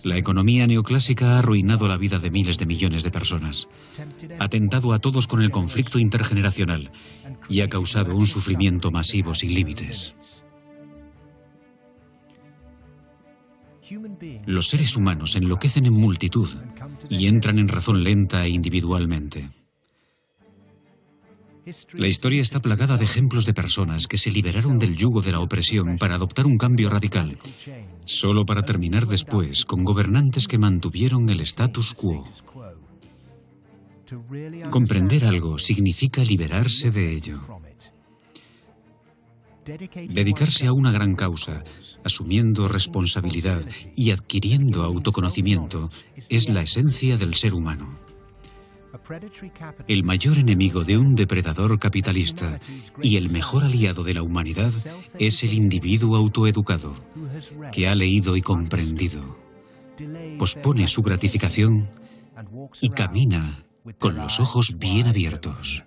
La economía neoclásica ha arruinado la vida de miles de millones de personas, ha tentado a todos con el conflicto intergeneracional y ha causado un sufrimiento masivo sin límites. Los seres humanos enloquecen en multitud y entran en razón lenta e individualmente. La historia está plagada de ejemplos de personas que se liberaron del yugo de la opresión para adoptar un cambio radical, solo para terminar después con gobernantes que mantuvieron el status quo. Comprender algo significa liberarse de ello. Dedicarse a una gran causa, asumiendo responsabilidad y adquiriendo autoconocimiento, es la esencia del ser humano. El mayor enemigo de un depredador capitalista y el mejor aliado de la humanidad es el individuo autoeducado, que ha leído y comprendido, pospone su gratificación y camina con los ojos bien abiertos.